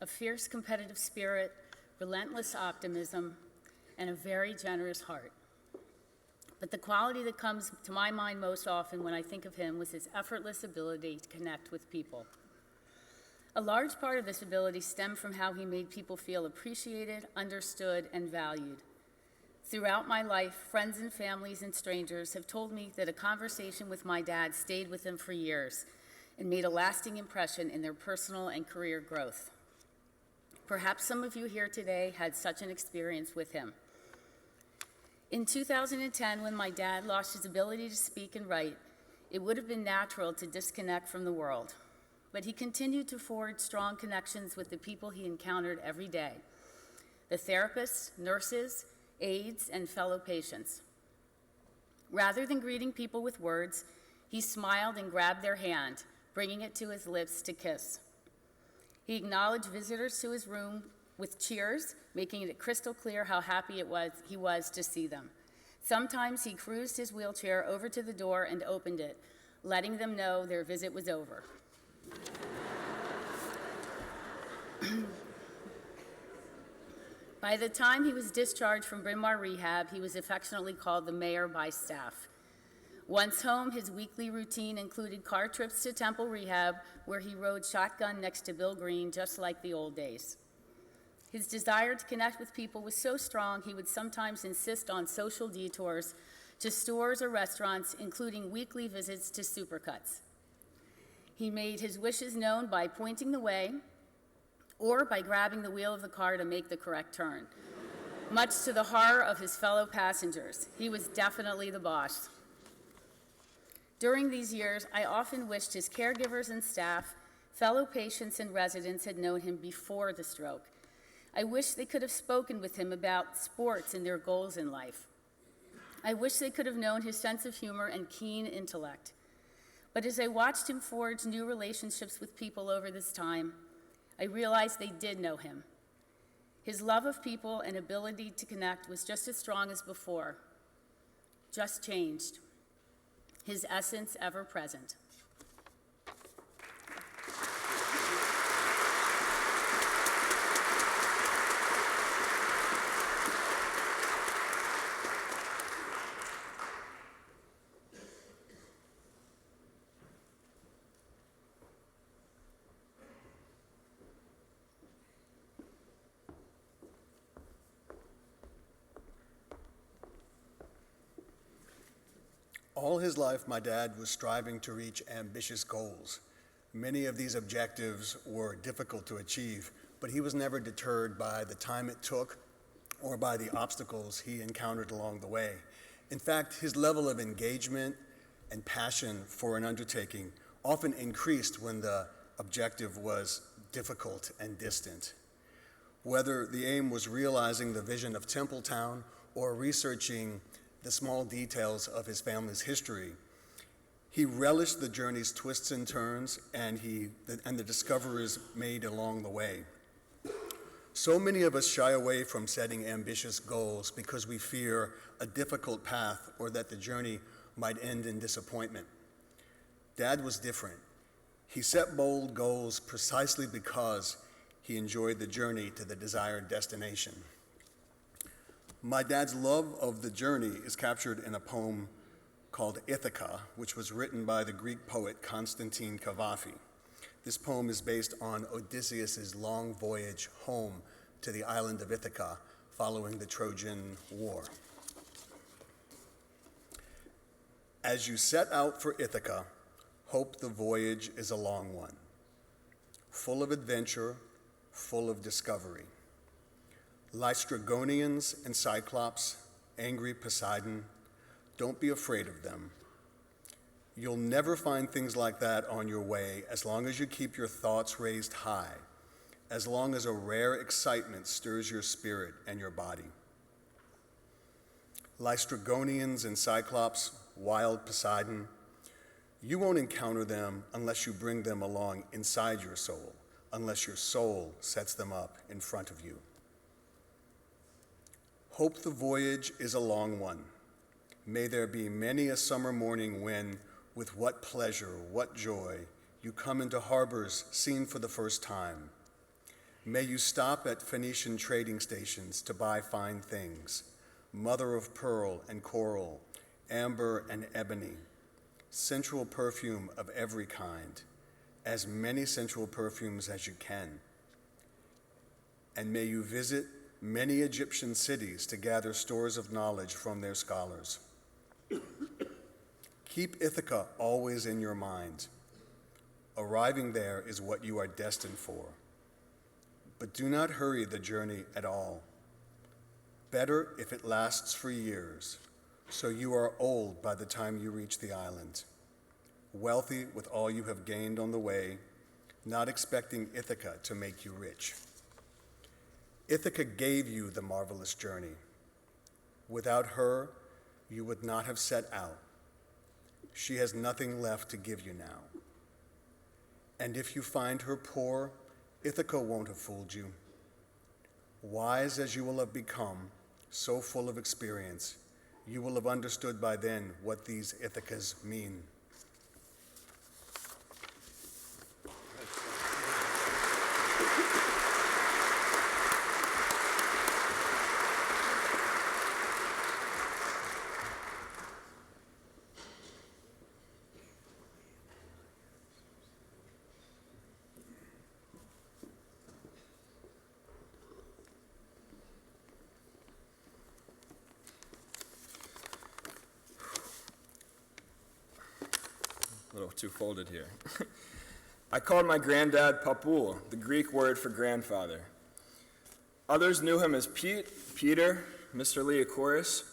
E: a fierce competitive spirit, relentless optimism, and a very generous heart. But the quality that comes to my mind most often when I think of him was his effortless ability to connect with people. A large part of this ability stemmed from how he made people feel appreciated, understood, and valued. Throughout my life, friends and families and strangers have told me that a conversation with my dad stayed with them for years and made a lasting impression in their personal and career growth. Perhaps some of you here today had such an experience with him. In 2010, when my dad lost his ability to speak and write, it would have been natural to disconnect from the world. But he continued to forge strong connections with the people he encountered every day: the therapists, nurses, aides, and fellow patients. Rather than greeting people with words, he smiled and grabbed their hand, bringing it to his lips to kiss. He acknowledged visitors to his room with cheers, making it crystal clear how happy he was to see them. Sometimes he cruised his wheelchair over to the door and opened it, letting them know their visit was over. By the time he was discharged from Bryn Mawr Rehab, he was affectionately called the mayor by staff. Once home, his weekly routine included car trips to Temple Rehab, where he rode shotgun next to Bill Green, just like the old days. His desire to connect with people was so strong, he would sometimes insist on social detours to stores or restaurants, including weekly visits to Supercuts. He made his wishes known by pointing the way or by grabbing the wheel of the car to make the correct turn, much to the horror of his fellow passengers. He was definitely the boss. During these years, I often wished his caregivers and staff, fellow patients and residents had known him before the stroke. I wish they could have spoken with him about sports and their goals in life. I wish they could have known his sense of humor and keen intellect. But as I watched him forge new relationships with people over this time, I realized they did know him. His love of people and ability to connect was just as strong as before, just changed. His essence ever present.
F: All his life, my dad was striving to reach ambitious goals. Many of these objectives were difficult to achieve, but he was never deterred by the time it took or by the obstacles he encountered along the way. In fact, his level of engagement and passion for an undertaking often increased when the objective was difficult and distant. Whether the aim was realizing the vision of Templetown or researching the small details of his family's history, he relished the journey's twists and turns and the discoveries made along the way. So many of us shy away from setting ambitious goals because we fear a difficult path or that the journey might end in disappointment. Dad was different. He set bold goals precisely because he enjoyed the journey to the desired destination. My dad's love of the journey is captured in a poem called Ithaca, which was written by the Greek poet Constantine Cavafy. This poem is based on Odysseus's long voyage home to the island of Ithaca following the Trojan War. As you set out for Ithaca, hope the voyage is a long one, full of adventure, full of discovery. Lystragonians and Cyclops, angry Poseidon, don't be afraid of them. You'll never find things like that on your way as long as you keep your thoughts raised high, as long as a rare excitement stirs your spirit and your body. Lystragonians and Cyclops, wild Poseidon, you won't encounter them unless you bring them along inside your soul, unless your soul sets them up in front of you. Hope the voyage is a long one. May there be many a summer morning when, with what pleasure, what joy, you come into harbors seen for the first time. May you stop at Phoenician trading stations to buy fine things, mother of pearl and coral, amber and ebony, sensual perfume of every kind, as many sensual perfumes as you can. And may you visit many Egyptian cities to gather stores of knowledge from their scholars. Keep Ithaca always in your mind. Arriving there is what you are destined for. But do not hurry the journey at all. Better if it lasts for years, so you are old by the time you reach the island, wealthy with all you have gained on the way, not expecting Ithaca to make you rich. Ithaca gave you the marvelous journey. Without her, you would not have set out. She has nothing left to give you now. And if you find her poor, Ithaca won't have fooled you. Wise as you will have become, so full of experience, you will have understood by then what these Ithacas mean.
G: A little too folded here. I called my granddad Papul, the Greek word for grandfather. Others knew him as Pete, Peter, Mr. Liacouras,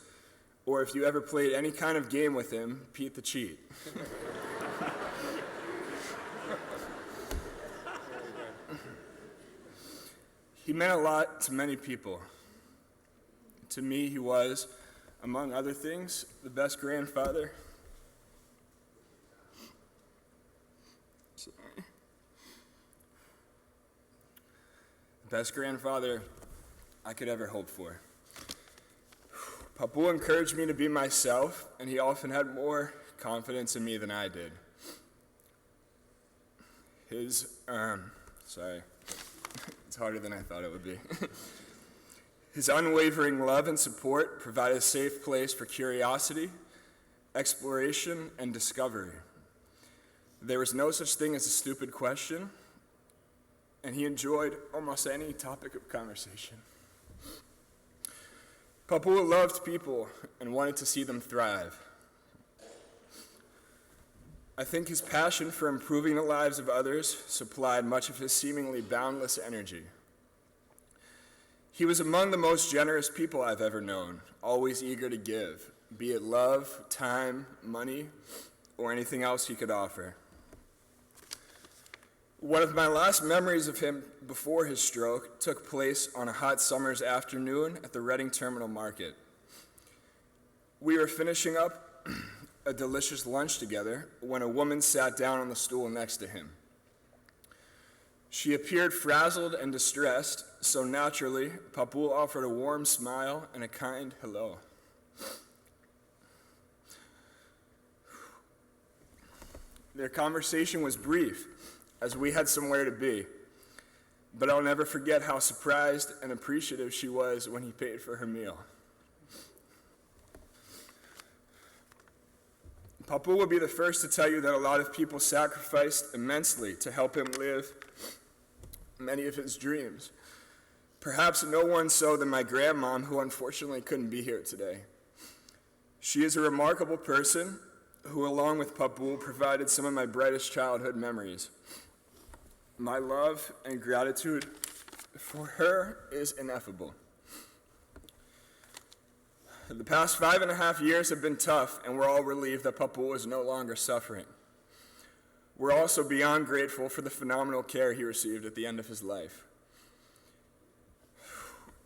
G: or if you ever played any kind of game with him, Pete the Cheat. He meant a lot to many people. To me, he was, among other things, the best grandfather. Best grandfather I could ever hope for. Papul encouraged me to be myself, and he often had more confidence in me than I did. His, sorry, it's harder than I thought it would be. His unwavering love and support provided a safe place for curiosity, exploration, and discovery. There was no such thing as a stupid question, and he enjoyed almost any topic of conversation. Papul loved people and wanted to see them thrive. I think his passion for improving the lives of others supplied much of his seemingly boundless energy. He was among the most generous people I've ever known, always eager to give, be it love, time, money, or anything else he could offer. One of my last memories of him before his stroke took place on a hot summer's afternoon at the Reading Terminal Market. We were finishing up a delicious lunch together when a woman sat down on the stool next to him. She appeared frazzled and distressed, so naturally, Papul offered a warm smile and a kind hello. Their conversation was brief, as we had somewhere to be, but I'll never forget how surprised and appreciative she was when he paid for her meal. Papul would be the first to tell you that a lot of people sacrificed immensely to help him live many of his dreams. Perhaps no one so than my grandmom, who unfortunately couldn't be here today. She is a remarkable person who, along with Papul, provided some of my brightest childhood memories. My love and gratitude for her is ineffable. The past 5.5 years have been tough, and we're all relieved that Papul is no longer suffering. We're also beyond grateful for the phenomenal care he received at the end of his life.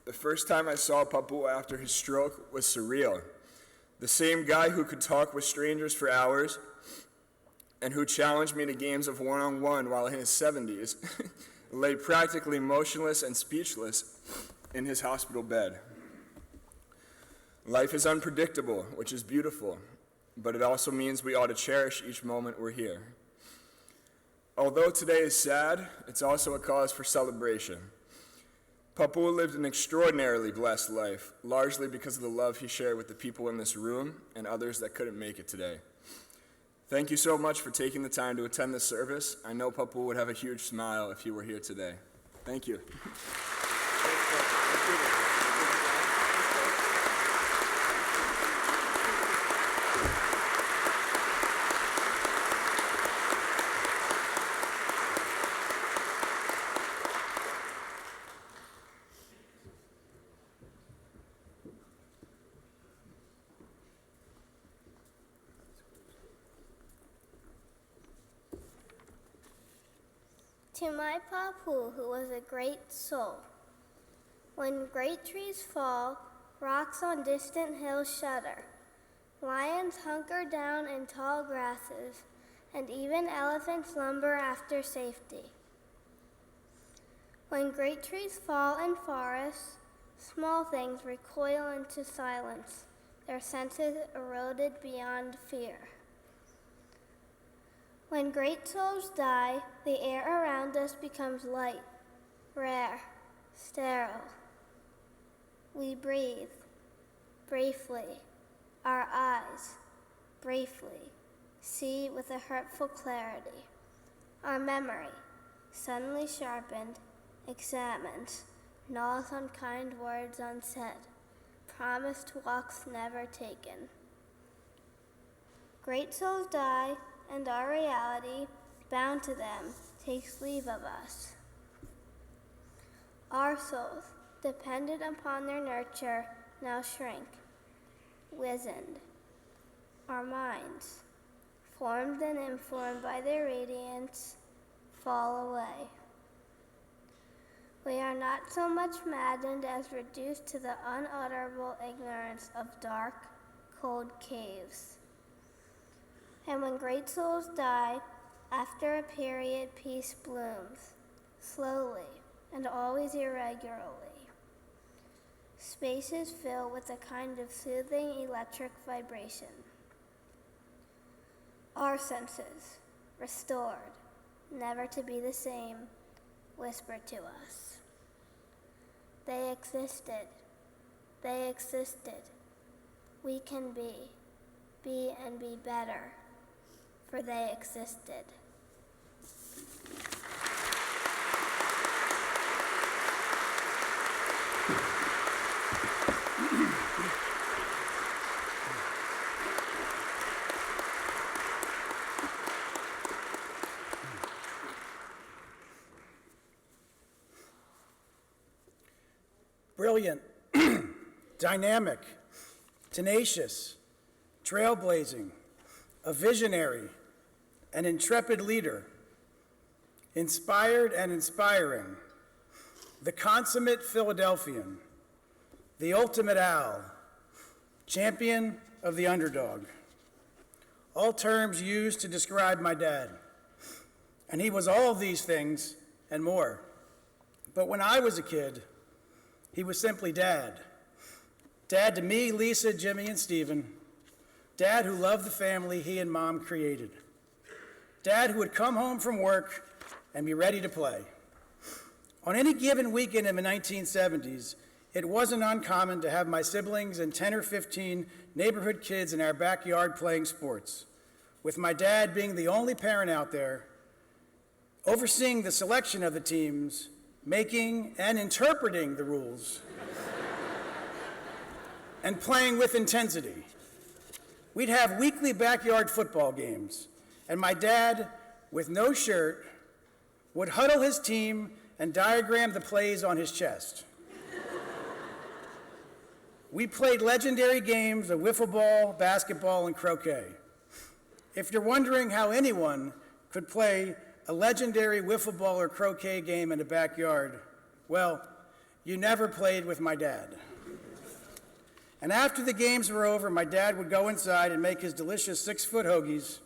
G: The first time I saw Papul after his stroke was surreal. The same guy who could talk with strangers for hours and who challenged me to games of one-on-one while in his 70s, lay practically motionless and speechless in his hospital bed. Life is unpredictable, which is beautiful, but it also means we ought to cherish each moment we're here. Although today is sad, it's also a cause for celebration. Papu lived an extraordinarily blessed life, largely because of the love he shared with the people in this room and others that couldn't make it today. Thank you so much for taking the time to attend this service. I know Papu would have a huge smile if he were here today. Thank you.
H: To my Papu, who was a great soul. When great trees fall, rocks on distant hills shudder. Lions hunker down in tall grasses, and even elephants lumber after safety. When great trees fall in forests, small things recoil into silence, their senses eroded beyond fear. When great souls die, the air around us becomes light, rare, sterile. We breathe, briefly, our eyes, briefly, see with a hurtful clarity. Our memory, suddenly sharpened, examines, gnaws on kind words unsaid, promised walks never taken. Great souls die, and our reality, bound to them, takes leave of us. Our souls, dependent upon their nurture, now shrink, wizened. Our minds, formed and informed by their radiance, fall away. We are not so much maddened as reduced to the unutterable ignorance of dark, cold caves. And when great souls die, after a period, peace blooms, slowly and always irregularly. Spaces fill with a kind of soothing electric vibration. Our senses, restored, never to be the same, whisper to us. They existed. They existed. We can be and be better, for they existed.
I: Brilliant, dynamic, tenacious, trailblazing, a visionary, an intrepid leader, inspired and inspiring, the consummate Philadelphian, the ultimate owl, champion of the underdog. All terms used to describe my dad. And he was all of these things and more. But when I was a kid, he was simply Dad. Dad to me, Lisa, Jimmy, and Stephen. Dad who loved the family he and Mom created. Dad who would come home from work and be ready to play. On any given weekend in the 1970s, it wasn't uncommon to have my siblings and 10 or 15 neighborhood kids in our backyard playing sports, with my dad being the only parent out there, overseeing the selection of the teams, making and interpreting the rules, and playing with intensity. We'd have weekly backyard football games, and my dad, with no shirt, would huddle his team and diagram the plays on his chest. We played legendary games of wiffle ball, basketball, and croquet. If you're wondering how anyone could play a legendary wiffle ball or croquet game in the backyard, well, you never played with my dad. And after the games were over, my dad would go inside and make his delicious 6-foot hoagies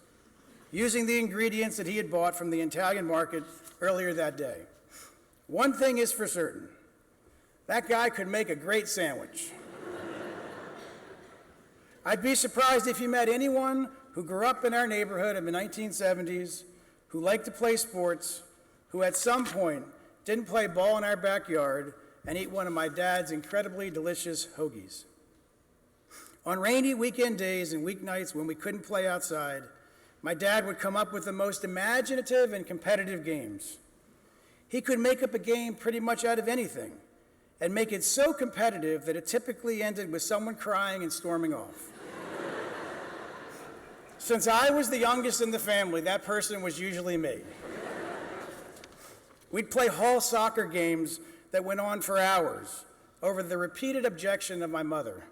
I: using the ingredients that he had bought from the Italian market earlier that day. One thing is for certain, that guy could make a great sandwich. I'd be surprised if you met anyone who grew up in our neighborhood in the 1970s who liked to play sports, who at some point didn't play ball in our backyard and eat one of my dad's incredibly delicious hoagies. On rainy weekend days and weeknights when we couldn't play outside, my dad would come up with the most imaginative and competitive games. He could make up a game pretty much out of anything and make it so competitive that it typically ended with someone crying and storming off. Since I was the youngest in the family, that person was usually me. We'd play hall soccer games that went on for hours over the repeated objection of my mother.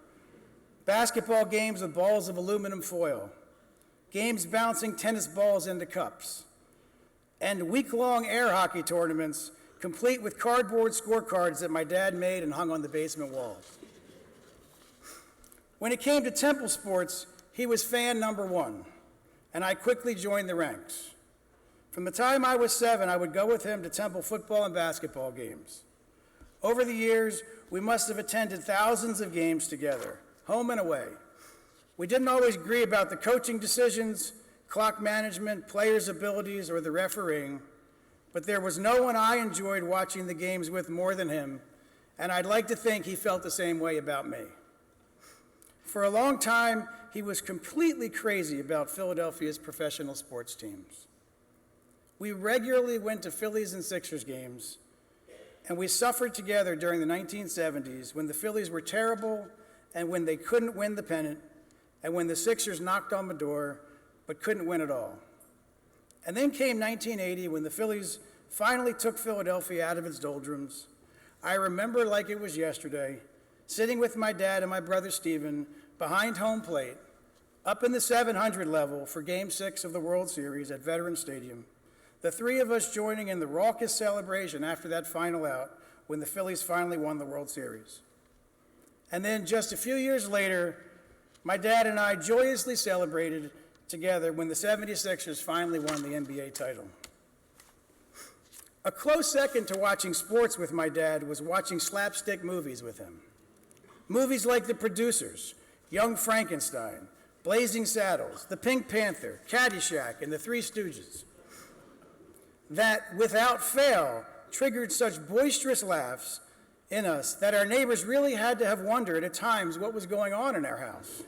I: Basketball games with balls of aluminum foil. Games bouncing tennis balls into cups. And week-long air hockey tournaments complete with cardboard scorecards that my dad made and hung on the basement walls. When it came to Temple sports, he was fan number one, and I quickly joined the ranks. From the time I was 7, I would go with him to Temple football and basketball games. Over the years, we must have attended thousands of games together, home and away. We didn't always agree about the coaching decisions, clock management, players' abilities, or the refereeing, but there was no one I enjoyed watching the games with more than him, and I'd like to think he felt the same way about me. For a long time, he was completely crazy about Philadelphia's professional sports teams. We regularly went to Phillies and Sixers games, and we suffered together during the 1970s when the Phillies were terrible and when they couldn't win the pennant, and when the Sixers knocked on the door but couldn't win at all. And then came 1980 when the Phillies finally took Philadelphia out of its doldrums. I remember like it was yesterday, sitting with my dad and my brother Stephen behind home plate, up in the 700 level for Game 6 of the World Series at Veterans Stadium, the three of us joining in the raucous celebration after that final out when the Phillies finally won the World Series. And then just a few years later, my dad and I joyously celebrated together when the 76ers finally won the NBA title. A close second to watching sports with my dad was watching slapstick movies with him. Movies like The Producers, Young Frankenstein, Blazing Saddles, The Pink Panther, Caddyshack, and The Three Stooges, that without fail triggered such boisterous laughs in us that our neighbors really had to have wondered at times what was going on in our house.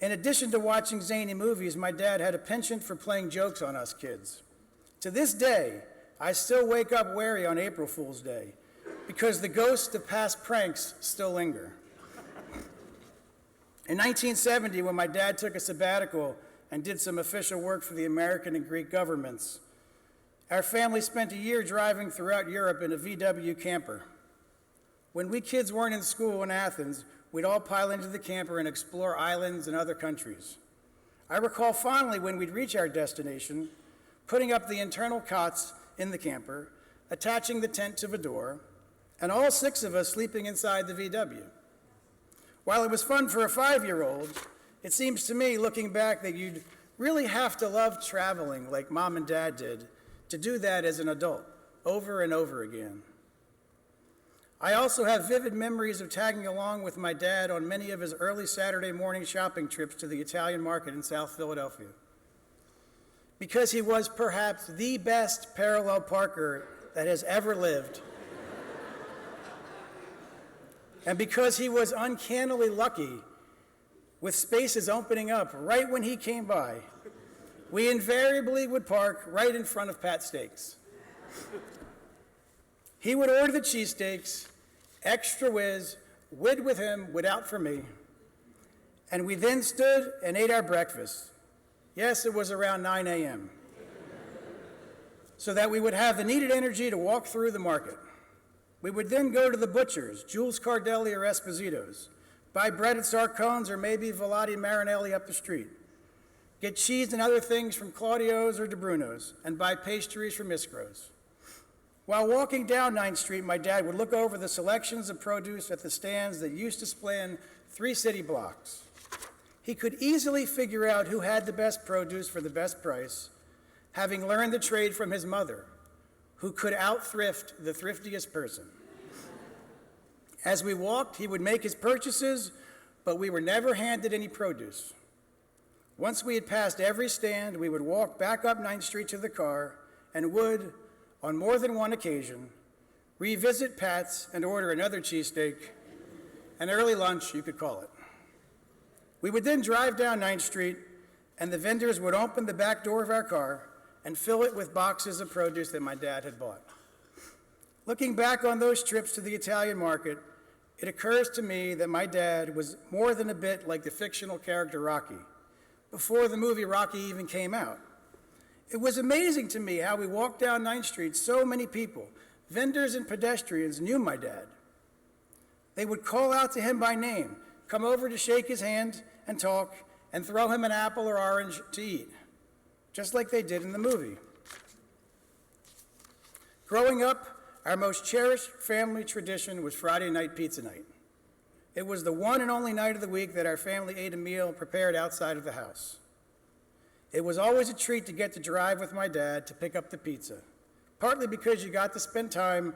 I: In addition to watching zany movies, my dad had a penchant for playing jokes on us kids. To this day, I still wake up wary on April Fool's Day because the ghosts of past pranks still linger. In 1970, when my dad took a sabbatical and did some official work for the American and Greek governments, our family spent a year driving throughout Europe in a VW camper. When we kids weren't in school in Athens, we'd all pile into the camper and explore islands and other countries. I recall fondly when we'd reach our destination, putting up the internal cots in the camper, attaching the tent to the door, and all 6 of us sleeping inside the VW. While it was fun for a 5-year-old, it seems to me, looking back, that you'd really have to love traveling like Mom and Dad did to do that as an adult, over and over again. I also have vivid memories of tagging along with my dad on many of his early Saturday morning shopping trips to the Italian market in South Philadelphia. Because he was perhaps the best parallel parker that has ever lived, and because he was uncannily lucky with spaces opening up right when he came by, we invariably would park right in front of Pat Steaks. He would order the cheesesteaks, extra whiz, wid with him, without for me, and we then stood and ate our breakfast. Yes, it was around 9 a.m., so that we would have the needed energy to walk through the market. We would then go to the butcher's, Jules Cardelli or Esposito's, buy bread at Sarcone's or maybe Velati Marinelli up the street, get cheese and other things from Claudio's or De Bruno's, and buy pastries from Iskro's. While walking down 9th Street, my dad would look over the selections of produce at the stands that used to span 3 city blocks. He could easily figure out who had the best produce for the best price, having learned the trade from his mother, who could out-thrift the thriftiest person. As we walked, he would make his purchases, but we were never handed any produce. Once we had passed every stand, we would walk back up 9th Street to the car and would, on more than one occasion, revisit Pat's and order another cheesesteak, an early lunch, you could call it. We would then drive down 9th Street, and the vendors would open the back door of our car and fill it with boxes of produce that my dad had bought. Looking back on those trips to the Italian market, it occurs to me that my dad was more than a bit like the fictional character Rocky, before the movie Rocky even came out. It was amazing to me how we walked down 9th Street, so many people, vendors and pedestrians, knew my dad. They would call out to him by name, come over to shake his hand and talk, and throw him an apple or orange to eat, just like they did in the movie. Growing up, our most cherished family tradition was Friday night pizza night. It was the one and only night of the week that our family ate a meal prepared outside of the house. It was always a treat to get to drive with my dad to pick up the pizza, partly because you got to spend time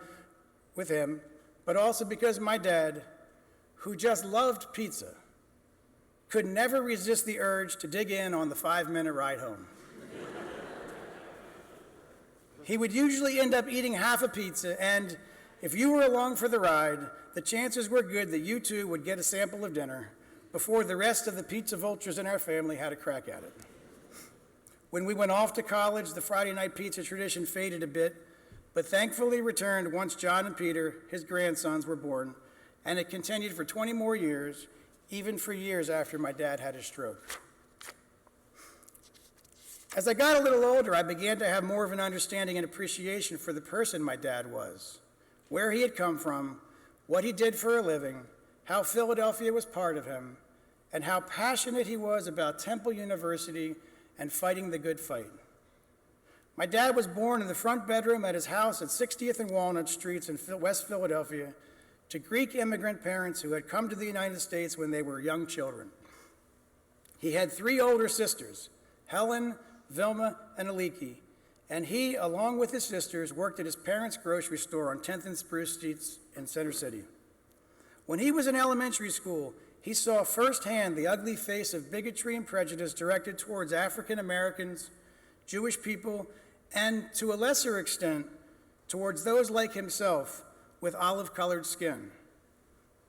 I: with him, but also because my dad, who just loved pizza, could never resist the urge to dig in on the 5-minute ride home. He would usually end up eating half a pizza, and if you were along for the ride, the chances were good that you too would get a sample of dinner before the rest of the pizza vultures in our family had a crack at it. When we went off to college, the Friday night pizza tradition faded a bit, but thankfully returned once John and Peter, his grandsons, were born, and it continued for 20 more years, even for years after my dad had his stroke. As I got a little older, I began to have more of an understanding and appreciation for the person my dad was, where he had come from, what he did for a living, how Philadelphia was part of him, and how passionate he was about Temple University and fighting the good fight. My dad was born in the front bedroom at his house at 60th and Walnut Streets in West Philadelphia to Greek immigrant parents who had come to the United States when they were young children. He had 3 older sisters, Helen, Vilma, and Aliki, and he, along with his sisters, worked at his parents' grocery store on 10th and Spruce Streets in Center City. When he was in elementary school, he saw firsthand the ugly face of bigotry and prejudice directed towards African Americans, Jewish people, and to a lesser extent, towards those like himself with olive-colored skin.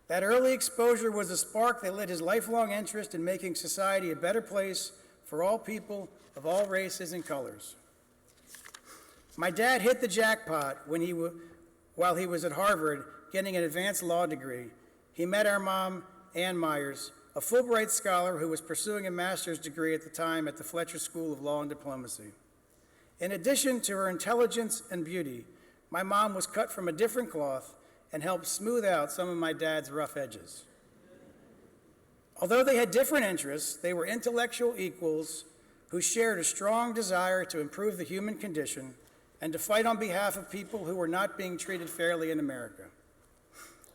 I: That early exposure was a spark that lit his lifelong interest in making society a better place for all people of all races and colors. My dad hit the jackpot while he was at Harvard getting an advanced law degree. He met our mom, Ann Myers, a Fulbright scholar who was pursuing a master's degree at the time at the Fletcher School of Law and Diplomacy. In addition to her intelligence and beauty, my mom was cut from a different cloth and helped smooth out some of my dad's rough edges. Although they had different interests, they were intellectual equals who shared a strong desire to improve the human condition and to fight on behalf of people who were not being treated fairly in America.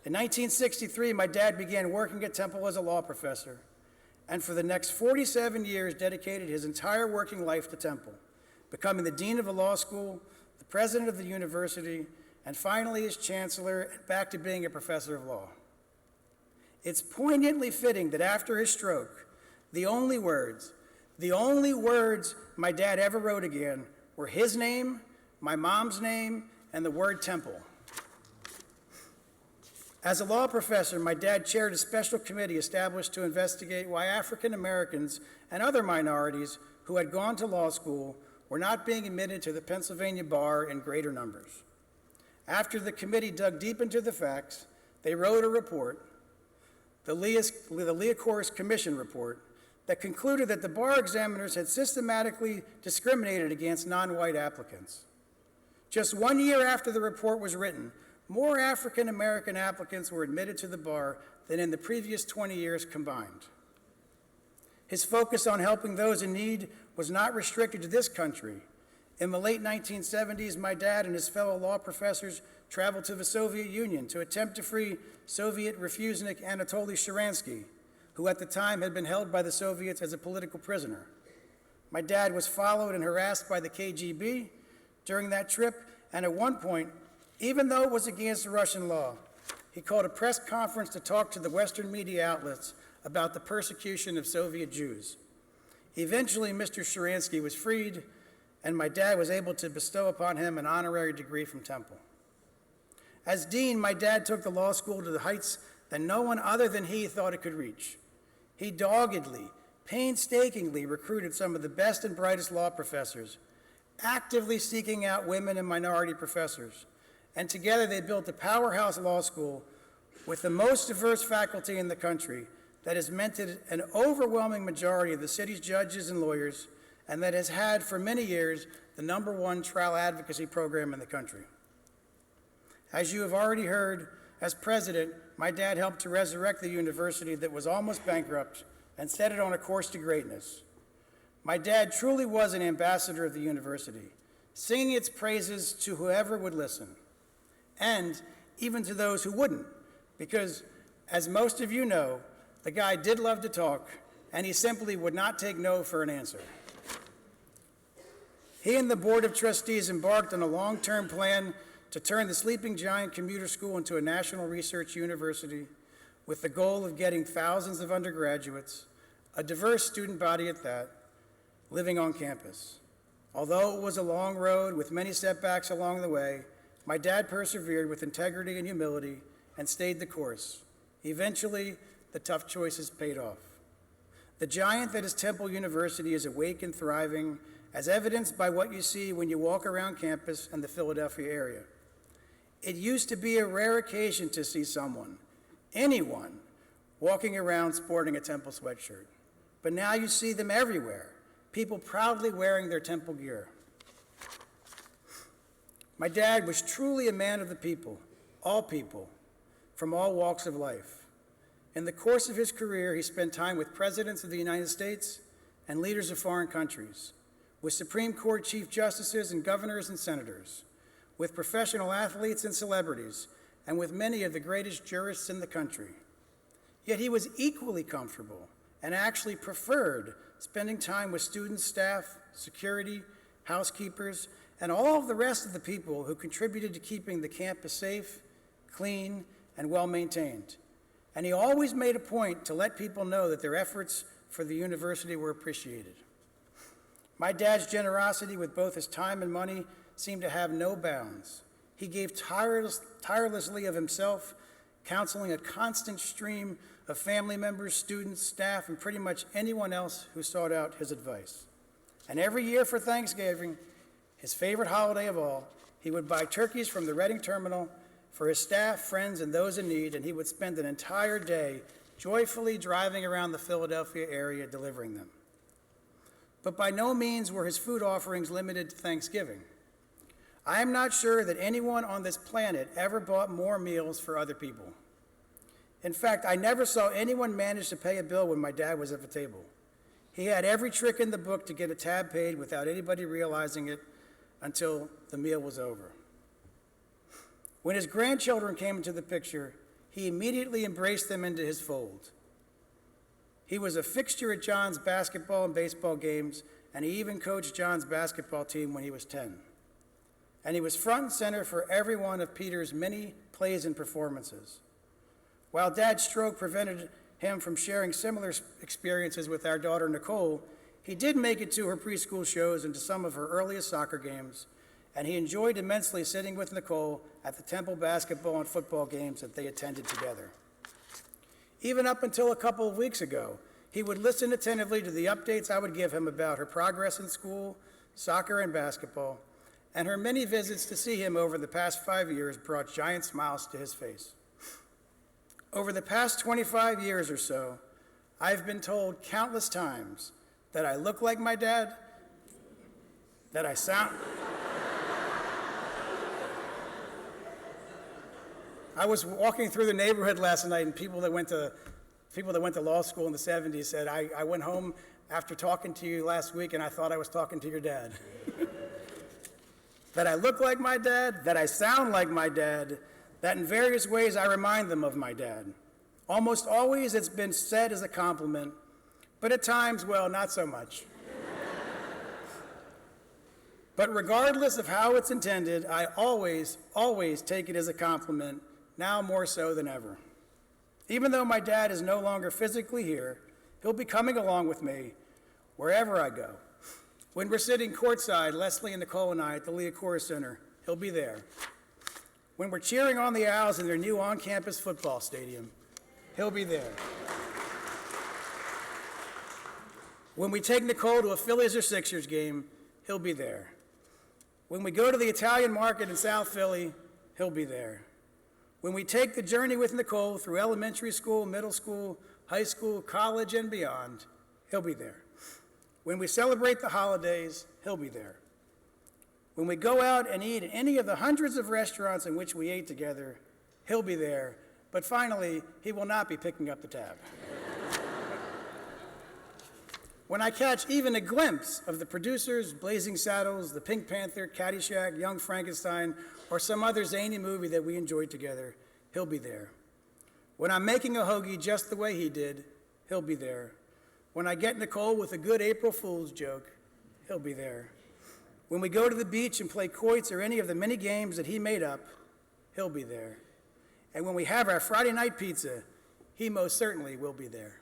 I: In 1963, my dad began working at Temple as a law professor, and for the next 47 years dedicated his entire working life to Temple, becoming the dean of a law school, the president of the university, and finally as chancellor, and back to being a professor of law. It's poignantly fitting that after his stroke, the only words my dad ever wrote again were his name, my mom's name, and the word Temple. As a law professor, my dad chaired a special committee established to investigate why African Americans and other minorities who had gone to law school were not being admitted to the Pennsylvania bar in greater numbers. After the committee dug deep into the facts, they wrote a report, the Liacouras Commission report, that concluded that the bar examiners had systematically discriminated against non-white applicants. Just 1 year after the report was written, more African American applicants were admitted to the bar than in the previous 20 years combined. His focus on helping those in need was not restricted to this country. In the late 1970s, my dad and his fellow law professors traveled to the Soviet Union to attempt to free Soviet refusenik Anatoly Sharansky, who at the time had been held by the Soviets as a political prisoner. My dad was followed and harassed by the KGB during that trip, and at one point, even though it was against Russian law, he called a press conference to talk to the Western media outlets about the persecution of Soviet Jews. Eventually, Mr. Sharansky was freed, and my dad was able to bestow upon him an honorary degree from Temple. As dean, my dad took the law school to the heights that no one other than he thought it could reach. He doggedly, painstakingly recruited some of the best and brightest law professors, actively seeking out women and minority professors, and together they built a powerhouse law school with the most diverse faculty in the country that has mentored an overwhelming majority of the city's judges and lawyers, and that has had for many years the #1 trial advocacy program in the country. As you have already heard, as president, my dad helped to resurrect the university that was almost bankrupt and set it on a course to greatness. My dad truly was an ambassador of the university, singing its praises to whoever would listen, and even to those who wouldn't, because, as most of you know, the guy did love to talk, and he simply would not take no for an answer. He and the Board of Trustees embarked on a long-term plan to turn the sleeping giant commuter school into a national research university with the goal of getting thousands of undergraduates, a diverse student body at that, living on campus. Although it was a long road with many setbacks along the way, my dad persevered with integrity and humility and stayed the course. Eventually, the tough choices paid off. The giant that is Temple University is awake and thriving, as evidenced by what you see when you walk around campus and the Philadelphia area. It used to be a rare occasion to see someone, anyone, walking around sporting a Temple sweatshirt. But now you see them everywhere, people proudly wearing their Temple gear. My dad was truly a man of the people, from all walks of life. In the course of his career, he spent time with presidents of the United States and leaders of foreign countries, with Supreme Court Chief Justices and governors and senators, with professional athletes and celebrities, and with many of the greatest jurists in the country. Yet he was equally comfortable and actually preferred spending time with students, staff, security, housekeepers, and all of the rest of the people who contributed to keeping the campus safe, clean, and well-maintained. And he always made a point to let people know that their efforts for the university were appreciated. My dad's generosity with both his time and money seemed to have no bounds. He gave tirelessly of himself, counseling a constant stream of family members, students, staff, and pretty much anyone else who sought out his advice. And every year for Thanksgiving, his favorite holiday of all, he would buy turkeys from the Reading Terminal for his staff, friends, and those in need, and he would spend an entire day joyfully driving around the Philadelphia area delivering them. But by no means were his food offerings limited to Thanksgiving. I am not sure that anyone on this planet ever bought more meals for other people. In fact, I never saw anyone manage to pay a bill when my dad was at the table. He had every trick in the book to get a tab paid without anybody realizing it until the meal was over. When his grandchildren came into the picture, he immediately embraced them into his fold. He was a fixture at John's basketball and baseball games, and he even coached John's basketball team when he was 10. And he was front and center for every one of Peter's many plays and performances. While Dad's stroke prevented him from sharing similar experiences with our daughter Nicole, he did make it to her preschool shows and to some of her earliest soccer games, and he enjoyed immensely sitting with Nicole at the Temple basketball and football games that they attended together. Even up until a couple of weeks ago, he would listen attentively to the updates I would give him about her progress in school, soccer, and basketball, and her many visits to see him over the past 5 years brought giant smiles to his face. Over the past 25 years or so, I've been told countless times that I look like my dad, that I sound... I was walking through the neighborhood last night, and people that went to law school in the 70s said, I went home after talking to you last week, and I thought I was talking to your dad. That I look like my dad, that I sound like my dad, that in various ways I remind them of my dad. Almost always it's been said as a compliment, but at times, well, not so much. But regardless of how it's intended, I always take it as a compliment, now more so than ever. Even though my dad is no longer physically here, he'll be coming along with me, wherever I go. When we're sitting courtside, Leslie and Nicole and I at the Liacouras Center, he'll be there. When we're cheering on the Owls in their new on-campus football stadium, he'll be there. When we take Nicole to a Phillies or Sixers game, he'll be there. When we go to the Italian market in South Philly, he'll be there. When we take the journey with Nicole through elementary school, middle school, high school, college, and beyond, he'll be there. When we celebrate the holidays, he'll be there. When we go out and eat at any of the hundreds of restaurants in which we ate together, he'll be there. But finally, he will not be picking up the tab. When I catch even a glimpse of the producers, Blazing Saddles, The Pink Panther, Caddyshack, Young Frankenstein, or some other zany movie that we enjoyed together, he'll be there. When I'm making a hoagie just the way he did, he'll be there. When I get Nicole with a good April Fool's joke, he'll be there. When we go to the beach and play quoits or any of the many games that he made up, he'll be there. And when we have our Friday night pizza, he most certainly will be there.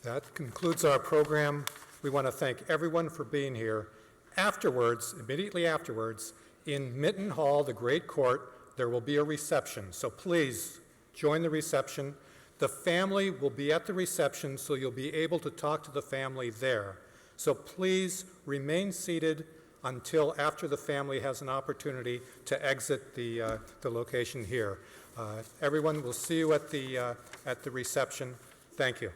C: That concludes our program. We want to thank everyone for being here. Afterwards, immediately afterwards, in Mitten Hall, the Great Court, there will be a reception. So please join the reception. The family will be at the reception, so you'll be able to talk to the family there. So please remain seated until after the family has an opportunity to exit the location here. Everyone, will see you at the reception. Thank you.